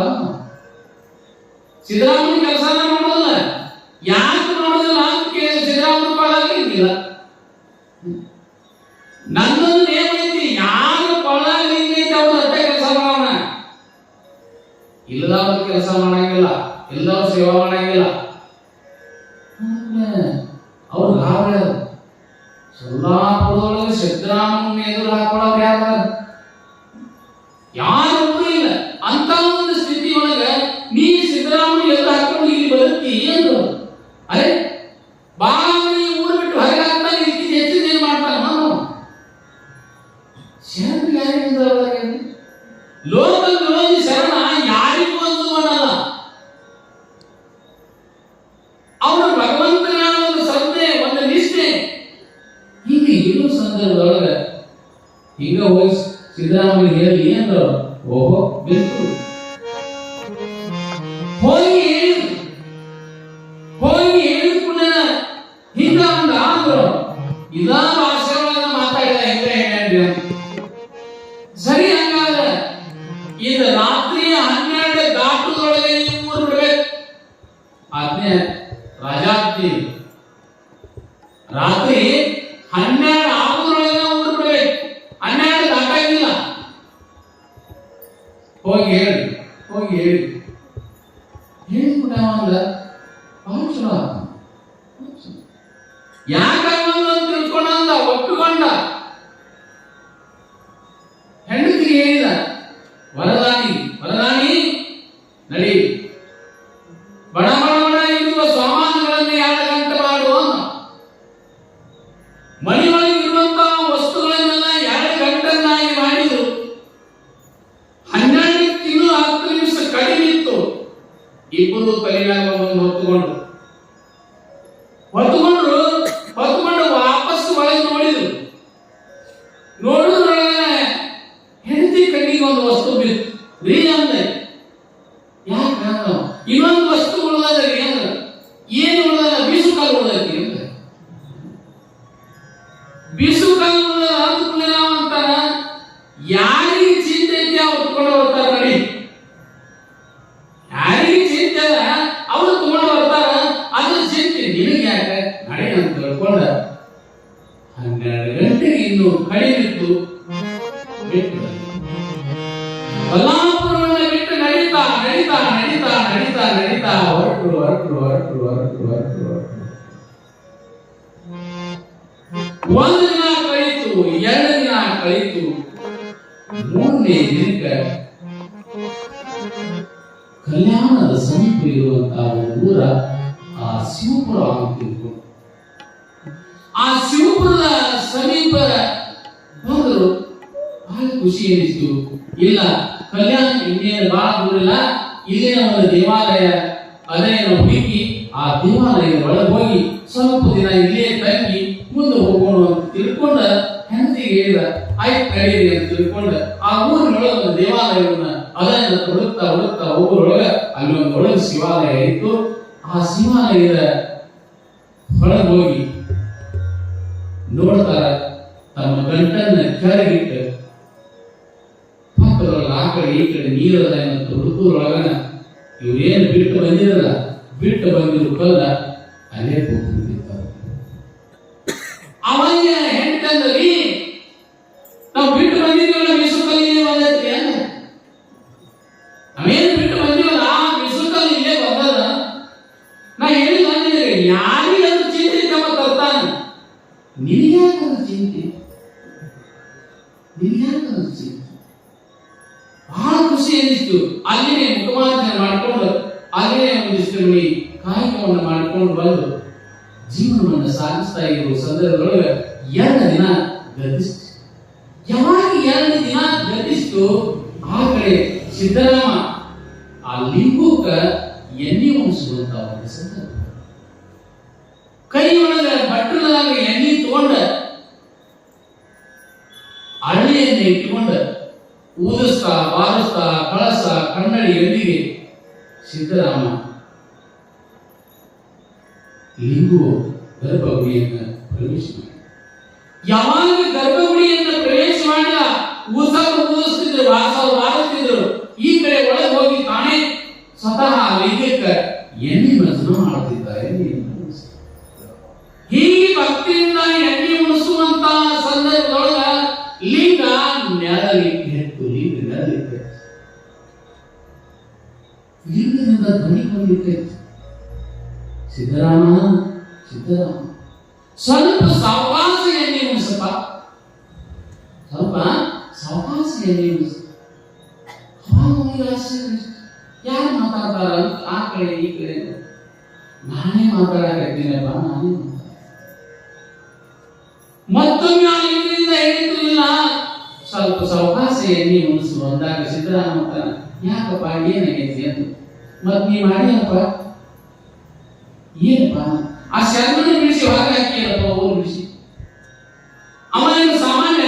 ಸಿದ್ದರಾಮನ ಕೆಲಸ ಮಾಡೋದಿಲ್ಲ. ಯಾಕೆ ಮಾಡೋದಿಲ್ಲ ಅಂತ ಕೇಳಿ ಸಿದ್ದರಾಮನ ಪಾಲಾಗಿಲ್ಲ. ನನ್ನೊಂದು ನೇಮ ಐತಿ, ಯಾರ ಪಾಲಾಗಿಂಗೈತಿ ಅವ್ರು ಅಷ್ಟೇ ಕೆಲಸ ಮಾಡೋಣ. ಇಲ್ಲದವ್ರ ಕೆಲಸ ಮಾಡಂಗಿಲ್ಲ, ಇಲ್ಲದವ್ರ ಸೇವಾ ಮಾಡಂಗಿಲ್ಲ. ಅವ್ರು ಗಾಬರಿ ಸೊಲ್ಲಾಪುರದೊಳಗೆ ಸಿದ್ದರಾಮನ ಎದುರು ಹಾಕೊಳ್ಳೋರು ಯಾರೊಬ್ಬರು ಇಲ್ಲ. ಅಂತ ಒಂದು ಸ್ಥಿತಿ ಒಳಗ ನೀ ಸಿದ್ದರಾಮನ ಎದುರು ಹಾಕೊಂಡು ಇಲ್ಲಿ ಬರುತ್ತಿ ಎಂದು ಅರೆ ಬಾಳ ಊರು ಬಿಟ್ಟು ಹೊರಗೆ ಹಾಕ್ತಾನೆ ಇದಕ್ಕಿಂತ ಹೆಚ್ಚಿನ ಏನ್ ಮಾಡ್ತಾನೆ ನಾನು ಶರಣ ಯಾರಿಂದ ಲೋಕಲ್ ವಿರೋಧಿ ಶರಣ ಯಾರಿಗೂ ಒಂದು ಅನ್ನಲ್ಲ. ಅವನು ಭಗವಂತನ ಒಂದು ಶ್ರದ್ಧೆ, ಒಂದು ನಿಷ್ಠೆ. ಹೀಗೆ ಇರೋ ಸಂದರ್ಭದೊಳಗ ಈಗ ಹೋಗಿ ಸಿದ್ದರಾಮಯ್ಯ ಹೇಳಿ ಅಂದ್ರು. ಓಹೋ ಬಿಲ್ಕುಲ್ ಹೋಗಿ ಹೇಳಿದ ಹಿಂಗ ಒಂದು ಆದ್ರು ಇದ ಭಾಷೆ ಒಳಗ ಮಾತಾಡಿದ ಹೆಂಗ್ರೆ ಸರಿ. ಹಂಗಾದ್ರೆ ಇದು ರಾತ್ರಿ 12 ದಾಟದೊಳಗೆ ಊರು ಬಿಡ್ಬೇಕು. ಆಜ್ಞೆ ರಾಜಾಜ್ಞೆ. ರಾತ್ರಿ 12 ಆಗೋದ್ರೊಳಗೆ ಊರು ಬಿಡ್ಬೇಕು. 12 ದಾಟಂಗಿಲ್ಲ. ಹೋಗಿ ಹೇಳಿ ಹೇಳಿಬಿಟ್ಟ ಅಂದ ಬಹಳ ಚಲೋ. ಯಾಕಂದ ತಿಳ್ಕೊಂಡ ಒಪ್ಪಿಕೊಂಡ. ಹೆಂಡತಿಗೆ ಹೇಳಿದ, ವರದಾನಿ ನಡಿ ಬಡ ಬಡ ಬಡ ಇರುವ ಸಾಮಾನುಗಳನ್ನೇ 2 ಗಂಟೆ ಮಾಡು ಅಂದ. ಮನೆಯೊಳಗೆ ಇರುವಂತಹ ವಸ್ತುಗಳನ್ನೆಲ್ಲ 2 ಗಂಟೆನ್ನಾಗಿ ಮಾಡಿದ್ರು. 12 ತಿಂಗಳು 10 ನಿಮಿಷ ಕಡಿಮೆ ಇತ್ತು. ಇಬ್ಬರು ತಲೆಯಾಗ ಹೊತ್ತುಕೊಂಡ್ರು ವಾಪಸ್ ಒಳಗೆ ನೋಡಿದ್ರೊಳಗೆ ಹೆಂಡತಿ ಕಣ್ಣಿಗೆ ಒಂದು ವಸ್ತು ಬಿತ್ತು. ರೀ ಅಂದೆ, ಯಾಕ ಇನ್ನೊಂದು ವಸ್ತು ಉಳಿದ್ರಿ ಅಂದ್ರ ಏನು ಉಳಿದ? ಬೀಸು ಕಾಲು ಉಳಿದೈತಿ ಅಂದ್ರೆ ಬೀಸು ಕಾಲು ಉಳಿದ ಅಂದ್ಕೊಳ್ಳಿ ಅಂತಾನ. ಯಾರಿಗೆ ಚಿಂತೆ ಐತಿ ಅವ್ರು ತಗೊಂಡು ಬರ್ತಾರ. ನೋಡಿ, ಯಾರಿಗೆ ಚಿಂತೆ ಅದ ಅವ್ರು ತಗೊಂಡು ಬರ್ತಾರ. ಅದ್ರ ಚಿಂತೆ ನಿನಗೆ ಯಾಕೆ ನಡಿ ಅಂತ ತಿಳ್ಕೊಂಡ 12 ಗಂಟೆಗೆ ಇನ್ನು ಕಡಿಮೆ ಇತ್ತು. ಬಿಟ್ಟು ಕೊಲ್ಲಾಪುರವನ್ನ ಬಿಟ್ಟು ನಡೀತಾ ನಡೀತಾ ನಡೀತಾ ನಡೀತಾ ನಡೀತಾ ಹೊರಟರು. ಒಂದು ದಿನ ಕಳೀತು, 2 ದಿನ ಕಳೀತು. 3ನೇ ದಿನಕ್ಕೆ ಕಲ್ಯಾಣದ ಸಮೀಪ ಇರುವಂತಹ ಒಂದು ಊರ ಆ ಶಿವಪುರ ಆಗ್ತಿತ್ತು. ಆ ಶಿವಪುರದ ಸಮೀಪ ಹೋದರು. ಬಹಳ ಖುಷಿ ಅನಿಸ್ತು. ಇಲ್ಲ, ಕಲ್ಯಾಣ ಇನ್ನೇನು ಬಹಳ ದೂರ ಇಲ್ಲ, ಇಲ್ಲಿನ ಒಂದು ದೇವಾಲಯ ಅದನ್ನು ಹುಡುಕಿ ಆ ದೇವಾಲಯದ ಒಳಗೆ ಹೋಗಿ ಸ್ವಲ್ಪ ದಿನ ಇಲ್ಲೇ ತಂಗಿ ಮುಂದೆ ಹೋಗೋಣ ಅಂತ ತಿಳ್ಕೊಂಡ ಹೆಂಡತಿಗೆ ಹೇಳಿದ ಆಯ್ತು ನಡೀರಿ ಅಂತ ತಿಳ್ಕೊಂಡು ಆ ಊರಿನೊಳಗೆ ಒಂದು ದೇವಾಲಯವನ್ನ ಅದನ್ನ ಹುಡುಕ್ತಾ ಹುಡುಕ್ತಾ ಊರೊಳಗ ಅಲ್ಲಿ ಒಂದು ಒಳಗೆ ಶಿವಾಲಯ ಇತ್ತು. ಆ ಶಿವಾಲಯದ ಹೊರಗೆ ಹೋಗಿ ನೋಡ್ತಾರ, ತಮ್ಮ ಗಂಟನ್ನ ಕೆಳಗಿಟ್ಟು ಪಕ್ಕದೊಳಗೆ ಆ ಕಡೆ ಈ ಕಡೆ ನೀರದ ಹುಡುಕೂರೊಳಗನ ಇವ್ರೇನು ಬಿಟ್ಟು ಬಂದಿರಲ್ಲ, ಬಿಟ್ಟು ಬಂದಿರು ಕಲ್ಲ ಅಲ್ಲೇ ಕೂತ್ಬಿಟ್ಟಿರ್ತಾರೆ. ಅವಾಗ ಹೆಂಡಂದ್ರಿ ನಾವು ಬಿಟ್ಟು ಬಂದಿದ್ದೀವಲ್ಲ ವಿಸುಕಲ್ಲಿ ಬಂದೈತ್ರಿ ಅಂದ. ನಾವೇನು ಬಿಟ್ಟು ಬಂದಿವಲ್ಲ ಆ ವಿಸುಕಲ್ಲಿ ಇಲ್ಲೇ ಬಂದದ. ನಾ ಹೇಳಿ ಬಂದಿದ್ರಿ ಯಾರಿಗಂತ ಚಿಂತೆ ತಮ್ಮ ತರ್ತಾನ, ನಿನಗ್ಯಾಕಂತ ಚಿಂತೆ, ನಿನಗ್ಯಾಕಂತ ಚಿಂತೆ. ಬಹಳ ಖುಷಿ ಅನಿಸ್ತು. ಅಲ್ಲಿನೇ ಮುಖಮಾರ್ಜನೆ ಮಾಡ್ಕೊಂಡು ಅಲ್ಲಿನೇ ಒಂದಿಷ್ಟು ಮನಿ ಕಾಯಕವನ್ನು ಮಾಡ್ಕೊಂಡು ಬಂದು ಜೀವನವನ್ನು ಸಾಗಿಸ್ತಾ ಇರುವ ಸಂದರ್ಭದೊಳಗೆ 2 ದಿನ ಗತಿಸ್ತು. ಯಾವಾಗ 2 ದಿನ ಗತಿಸ್ತು, ಆ ಕಡೆ ಸಿದ್ದರಾಮ ಆ ಲಿಂಗುಕ್ಕ ಎಣ್ಣೆ ಉಣಿಸುವಂತ ಒಂದು ಸಂದರ್ಭ. ಕೈ ಒಳಗ ಬಟ್ಟಲದಾಗ ಎಣ್ಣೆ ತಗೊಂಡ ಅರಳಿಯನ್ನು ಇಟ್ಟುಕೊಂಡ ಊದಿಸ್ತಾ ಬಾರಿಸ್ತಾ ಕಳಸ ಕನ್ನಡಿ ಎಲ್ಲಿಗೆ ಸಿದ್ದರಾಮ ಲಿಂಗು ಗರ್ಭಗುಡಿಯನ್ನು ಪ್ರವೇಶ ಮಾಡಿ. ಯಾವಾಗ ಗರ್ಭಗುಡಿಯನ್ನು ಪ್ರವೇಶ ಮಾಡಿದ ಊದಿಸ್ತಿದ್ರು, ಬಾರಿಸ್ತಿದ್ರು. ಈ ಕಡೆ ಒಳಗೆ ಹೋಗಿ ತಾನೇ ಸ್ವತಃ ಲಿಂಗಕ್ಕೆ ಎಣ್ಣೆ ಮಜ್ಜನ ಮಾಡುತ್ತಿದ್ದಾರೆ. ಹೀಗೆ ಭಕ್ತಿಯಿಂದ ಎಣ್ಣೆ ಉಣಿಸುವಂತ ಸಂದರ್ಭದೊಳಗ ಲಿಂಗ ನೆರಳಿಟ್ಟು ಲಿಂಗ ನೆರಳಿಟ್ಟು ಲಿಂಗದಿಂದ ಧ್ವನಿ ಬಂದಿರ್ತೈತಿ, ಸಿದ್ದರಾಮ ಸಿದ್ದರಾಮ ಸ್ವಲ್ಪ ಸಾವಕಾಶ ಎಣ್ಣೆ ಉಣಿಸಪ್ಪ, ಸ್ವಲ್ಪ ಸಾವಕಾಶ ಎಣ್ಣೆ ಉಣಿಸ. ಯಾರು ಮಾತಾಡ್ತಾರ ಆ ಕಡೆ ಈ ಕಡೆ, ನಾನೇ ಮಾತಾಡಕತ್ತೀನಪ್ಪ, ನಾನೇ ಮತ್ತೊಮ್ಮೆ ಆ ಲಿಂಗದಿಂದ ಹೇಳಿದ್ರಿಲ್ಲ ಸ್ವಲ್ಪ ಸಾವಕಾಶ ಎಣ್ಣೆ ಉಣಿಸು ಅಂದಾಗ ಸಿದ್ದರಾಮ ಯಾಕಪ್ಪ ಏನಾಗೈತಿ ಅಂತ. ಮತ್ ನೀ ಮಾಡಿಯಪ್ಪ ಏನಪ್ಪ ಆ ಶರ್ಮನ ಬಿಡಿಸಿ ಹೊರಗೆ ಹಾಕಿಯಲ್ಲಪ್ಪ, ಊರು ಬಿಡಿಸಿ. ಅವ ಏನು ಸಾಮಾನ್ಯ,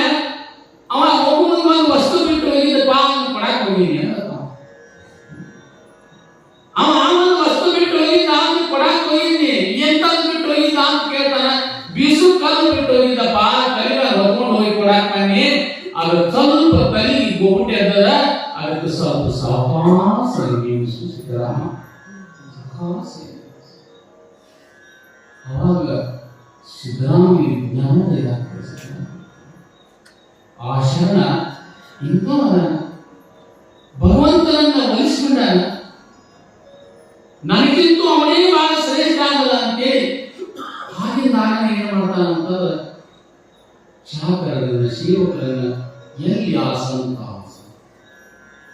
ಅವ ಹೋಗುವ ಒಂದು ವಸ್ತು ಬಿಟ್ಟು ಹೋಗಿದ್ದಪ್ಪ ಅಂತ ಕೊಡಾಕ್ ಹೋಗಿನಿ ಅಂತ. ಅವ ಒಂದು ವಸ್ತು ಬಿಟ್ಟು ಹೋಗಿದ್ದ ಅಂತ ಕೊಡಾಕ್ ಹೋಗಿದ್ನಿ, ಎಂತದ್ದು ಬಿಟ್ಟು ಹೋಗಿದ್ದ ಅಂತ ಕೇಳ್ತಾನ. ಬೀಸು ಕಲ್ಲು ಬಿಟ್ಟು ಹೋಗಿದ್ದಪ್ಪ, ಕಲಿಗಾಲ ಹೊತ್ಕೊಂಡು ಹೋಗಿ ಕೊಡಾಕ್ ಬನ್ನಿ. ಅದು ಸ್ವಲ್ಪ ತಲೆಗೆ ಗೋಬಿಟ್ಟೆ ಅದ, ಅದಕ್ಕೆ ಸ್ವಲ್ಪ ಸಾವಕಾಶ ಸಿದ್ದರಾಮ ಸಾವಕಾಶ. ಅವಾಗ ಸಿದ್ದರಾಮನಿಗೆ ಜ್ಞಾನೋದಯ ಆಗ್ತದೆ. ಆ ಶರಣ ಇಂಥವನ ಭಗವಂತನನ್ನ ಒಲಿಸಿಕೊಂಡ, ನನಗಿಂತೂ ಅವನೇ ಬಹಳ ಶ್ರೇಷ್ಠ ಆಗಲ್ಲ ಅಂತೇಳಿ ಆಗಿಂದ ಆಗನೆ ಏನ್ ಮಾಡ್ತಾನ ಅಂತಂದ್ರೆ ಚಾಕರನ್ನ ಸೇವಕರನ್ನ ಎಲ್ಲಿ ಆಸಂತ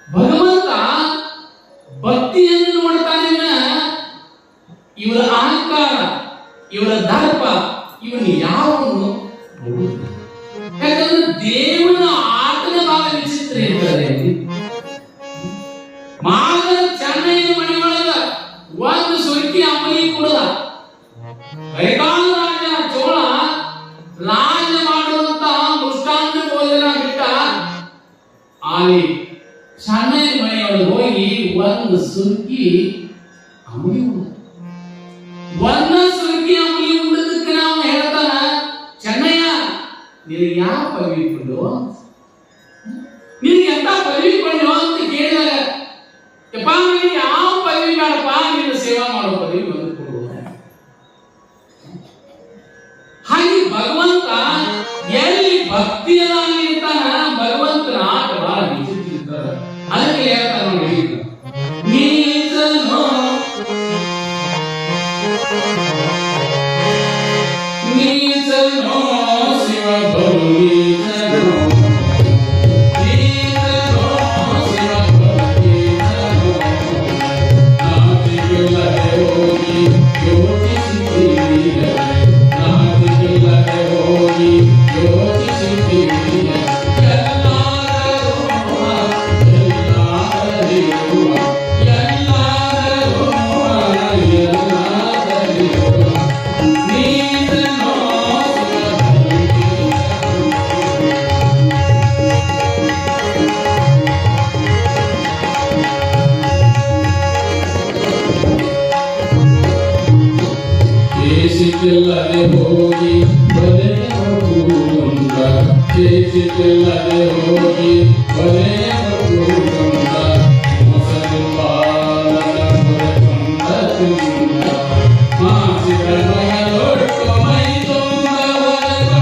ಭಗವಂತ ಭಕ್ತಿಯನ್ನು ನೋಡ್ತಾನೆ. ಇವರ ಅಹಂಕಾರ, ಇವರ ದರ್ಪ, ಇವನು ಯಾವನು ನೋಡುವುದಿಲ್ಲ. ಯಾಕಂದ್ರೆ ದೇವನ ಆತನ ಭಾಗ ವಿಚಿತ್ರ ಇರ್ತದೆ. ಮಾಗರ ಚೆನ್ನೈನ ಮನೆಯೊಳಗ ಒಂದು ಸುರ್ಕಿ ಅಮಲಿ ಕುಡದ ಕೈಕಾಲ ರಾಜ ಚೋಳ ರಾಜ ಮಾಡುವಂತ ಮೃಷ್ಟಾನ್ನ ಭೋಜನ ಬಿಟ್ಟ ಆಲಿ ಚೆನ್ನೈನ ಮನೆಯೊಳಗೆ ಹೋಗಿ ಒಂದು ಸುರ್ಕಿ ಅಮಲಿ ಉಂಡ. ಒಂದ ಸುರ್ಕಿ ಅಮಲಿ ಉಂಡದಕ್ಕೆ ನಾವು ಹೇಳ್ತಾನ, ಚೆನ್ನಯ್ಯ ನಿನಗೆ ಯಾವ ಪದವಿ ಕೊಂಡು, ನಿನಗೆ ಎಂತ ಪದವಿ ಕೊಂಡು ಅಂತ ಕೇಳಿದಾಗ ಯಪ್ಪ ನಿನಗೆ ಯಾವ ಪದವಿ ಬೇಡಪ್ಪ, ನಿನ್ನ ಸೇವಾ ಮಾಡೋ ಪದವಿ ಬಂದು ಕೊಡು. ಹಾಗೆ ಭಗವಂತ ಎಲ್ಲಿ ಭಕ್ತಿಯಲ್ಲಿ ಇರ್ತಾನ, ಭಗವಂತನ ಆಟ ಬಹಳ ವಿಚಿತ್ರ ಇರ್ತಾರ. ಅದಕ್ಕೆ ಹೇಳ್ತಾರ ನೋಡಿ, ನೀತನೋ ಚೇಚಿತಿಲ್ಲದೆ ಹೋಗಿ ಬಲೆಯ ಬರುವುದುಂಡ ಚೇಚಿತಿಲ್ಲದೆ ಹೋಗಿ ಬಲೆಯ ಬರುವುದುಂಡ ಮೊಸರಿಲ್ಲಾರದ ಪುರಕೊಂಡ ತುಂಡ ಮಾಸಿದ ಮಗಳೊಟ್ಟು ಮೈ ತುಂಬ ಹೊರಗೊಂಡ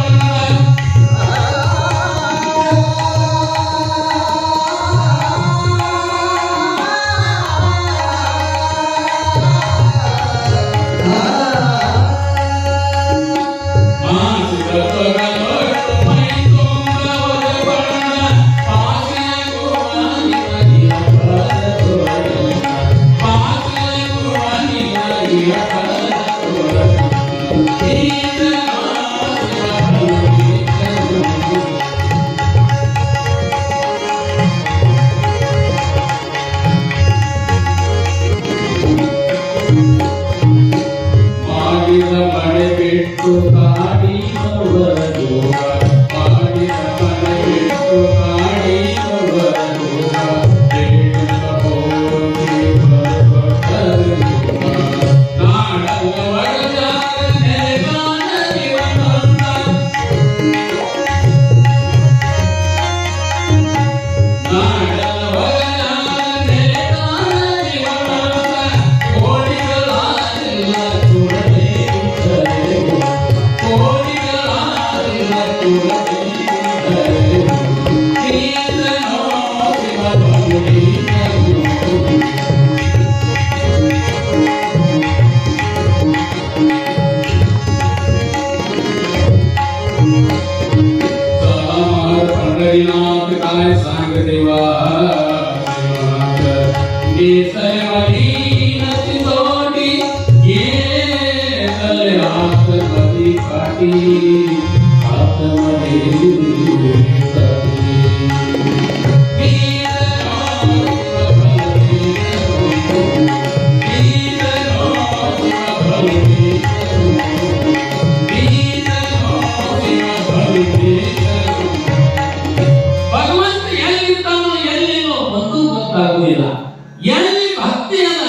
ಎಲ್ಲಿ ಭಕ್ತಿ ಅದ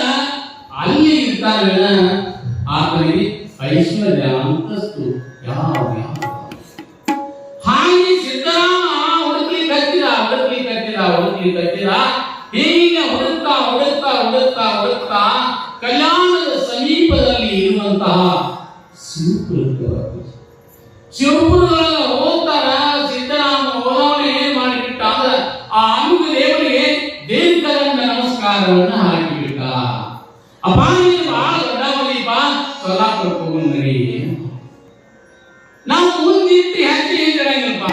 ಅಲ್ಲಿ ಇರ್ತಾನೆ ಆತನಿಗೆ ಐಶ್ವರ್ಯ ಅಂತಸ್ತು ಯಾವ ಹಾಗೆ ಸಿದ್ದರಾಮ ಹುಡುಕ್ಲಿ ಕಟ್ಟಿದ ಹೀಗೆ ಹುಡುಕ್ತಾ ಕಲ್ಯಾಣದ ಸಮೀಪದಲ್ಲಿ ಇರುವಂತಹ ಶಿವಪುರದೊಳಗೆ ಹೋಗ್ತಾರ. ಸಿದ್ದರಾಮ ಹೋದವನೇ ಏನ್ ಮಾಡಿಬಿಟ್ಟ ಅಂದ್ರೆ ಆ ಅನುಗ ದೇವರಿಗೆ ದೇವಕರನ್ನ ನಮಸ್ಕಾರವನ್ನ ಹಾಕಿಬಿಟ್ಟ. ಅಪ್ಪ ನೀನು ಬಹಳ ದೊಡ್ಡವನಿಪ್ಪ, ಸೊಲ್ಲಾಪುರಕ್ಕೆ ಹೋಗುಂದ್ರಿ. ನಾವು ಮುಂದಿಟ್ಟು ಹೆಚ್ಚು ಏನ್ ಜಡಂಗಿಲ್ಲಪ್ಪ,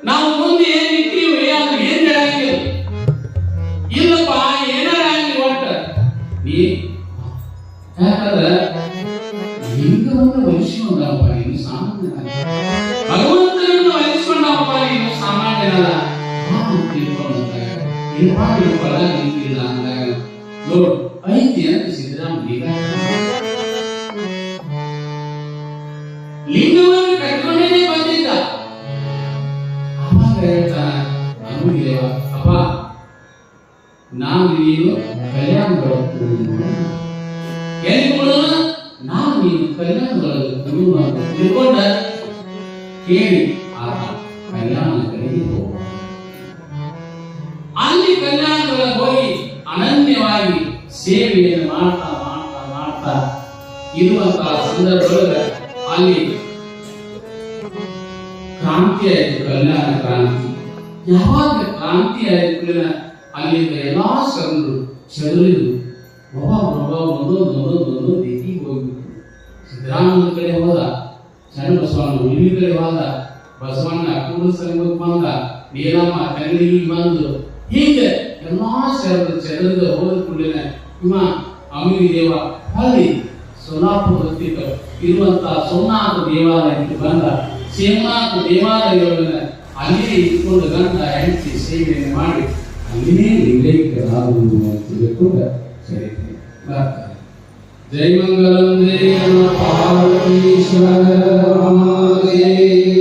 ನಾವು ಮುಂದೆ ಏನ್ ಇಟ್ಟಿವಿ ಅದು ಏನ್ ಜಡಂಗಿಲ್ಲ. ಇಲ್ಲಪ್ಪ ಏನಾರ ಹಂಗೆ ಒಟ್ಟ ನೀ ಯಾಕಂದ್ರೆ ಲಿಂಗವನ್ನು ವಹಿಸಿಕೊಂಡಪ್ಪ ನೀನು ಸಾಮಾನ್ಯ, ಭಗವಂತನನ್ನು ವಹಿಸಿಕೊಂಡಪ್ಪ ನೀನು ಸಾಮಾನ್ಯನಲ್ಲ ಫಲ ನಿಂತಿಲ್ಲ ಅಂದಾಗ ನೋಡ್ ಐತಿ ಅಂತ ಸಿದ್ದರಾಮ ಲಿಂಗವನ್ನು ಕಟ್ಕೊಂಡೇ ಬಂದಿದ್ದ. ಅವಾಗ ಹೇಳ್ತಾನ ಅನುದೇವ, ಅಪ್ಪ ನಾನು ನೀನು ಕಲ್ಯಾಣದೊಳಗೆ ಎಲ್ಲಿ ಕೊಡೋಣ, ನಾನು ನೀನು ಕಲ್ಯಾಣದೊಳಗೆ ಕೊಡುವ ಅಂತ ತಿಳ್ಕೊಂಡ ಕೇಳಿ ಆತ ಕಲ್ಯಾಣ ಕಡೆಗೆ ಹೋಗ. ಅಲ್ಲಿ ಕಲ್ಯಾಣದೊಳಗೆ ಹೋಗಿ ಅನನ್ಯವಾಗಿ ಸೇವೆಯನ್ನು ಮಾಡ್ತಾ ಮಾಡ್ತಾ ಮಾಡ್ತಾ ಇರುವಂತಹ ಸಂದರ್ಭದೊಳಗೆ ಅಲ್ಲಿ ಕ್ರಾಂತಿ ಆಯಿತು, ಕಲ್ಯಾಣ ಕ್ರಾಂತಿ. ಯಾವಾಗ ಕ್ರಾಂತಿ ಆಯಿತು ಅಲ್ಲಿಂದ ಎಲ್ಲಾ ಶರಣರು ಚದುರಿದು ಒಂದೊಂದು ದಿಕ್ಕಿಗೆ ಹೋಗ್ಬಿಟ್ಟು. ಸಿದ್ದರಾಮನ ಕಡೆ ಹೋದ, ಚನ್ನ ಬಸವಣ್ಣ ಉಳಿವಿ ಕಡೆ ಹೋದ, ಬಸವಣ್ಣ ಕೂಡಸಂಗಕ್ಕೆ ಬಂದ, ನೀಲಮ್ಮ ತಂಗಡಿಗೆ ಬಂದು, ಹೀಗೆ ಎಲ್ಲಾ ಶರಣರು ಚದುರಿದು ಹೋದ ಕೂಡಲಿನ ಇವ ಅಮಿರಿ ದೇವ ಅಲ್ಲಿ ಸೋಲಾಪುರ ಹತ್ತಿರ ಇರುವಂತಹ ಸೋಮನಾಥ ದೇವಾಲಯಕ್ಕೆ ಬಂದ. ಸೋಮನಾಥ ದೇವಾಲಯಗಳನ್ನ ಅಲ್ಲಿಯೇ ಇಟ್ಕೊಂಡು ಗಂಡ ಹೆಂಡತಿ ಸೇವೆಯನ್ನು ಮಾಡಿ ಅಲ್ಲಿಯೇ ಲಿಂಗೈಕ್ಯರಾಗುವುದು ಅಂತ ತಿಳ್ಕೊಂಡ ಚರಿತ್ರೆ ಬರ್ತಾರೆ. ಜೈ ಮಂಗಲಂ ಜಯ ಪಾರ್ವತೀಶ್ವರ ಮಹಾದೇವ.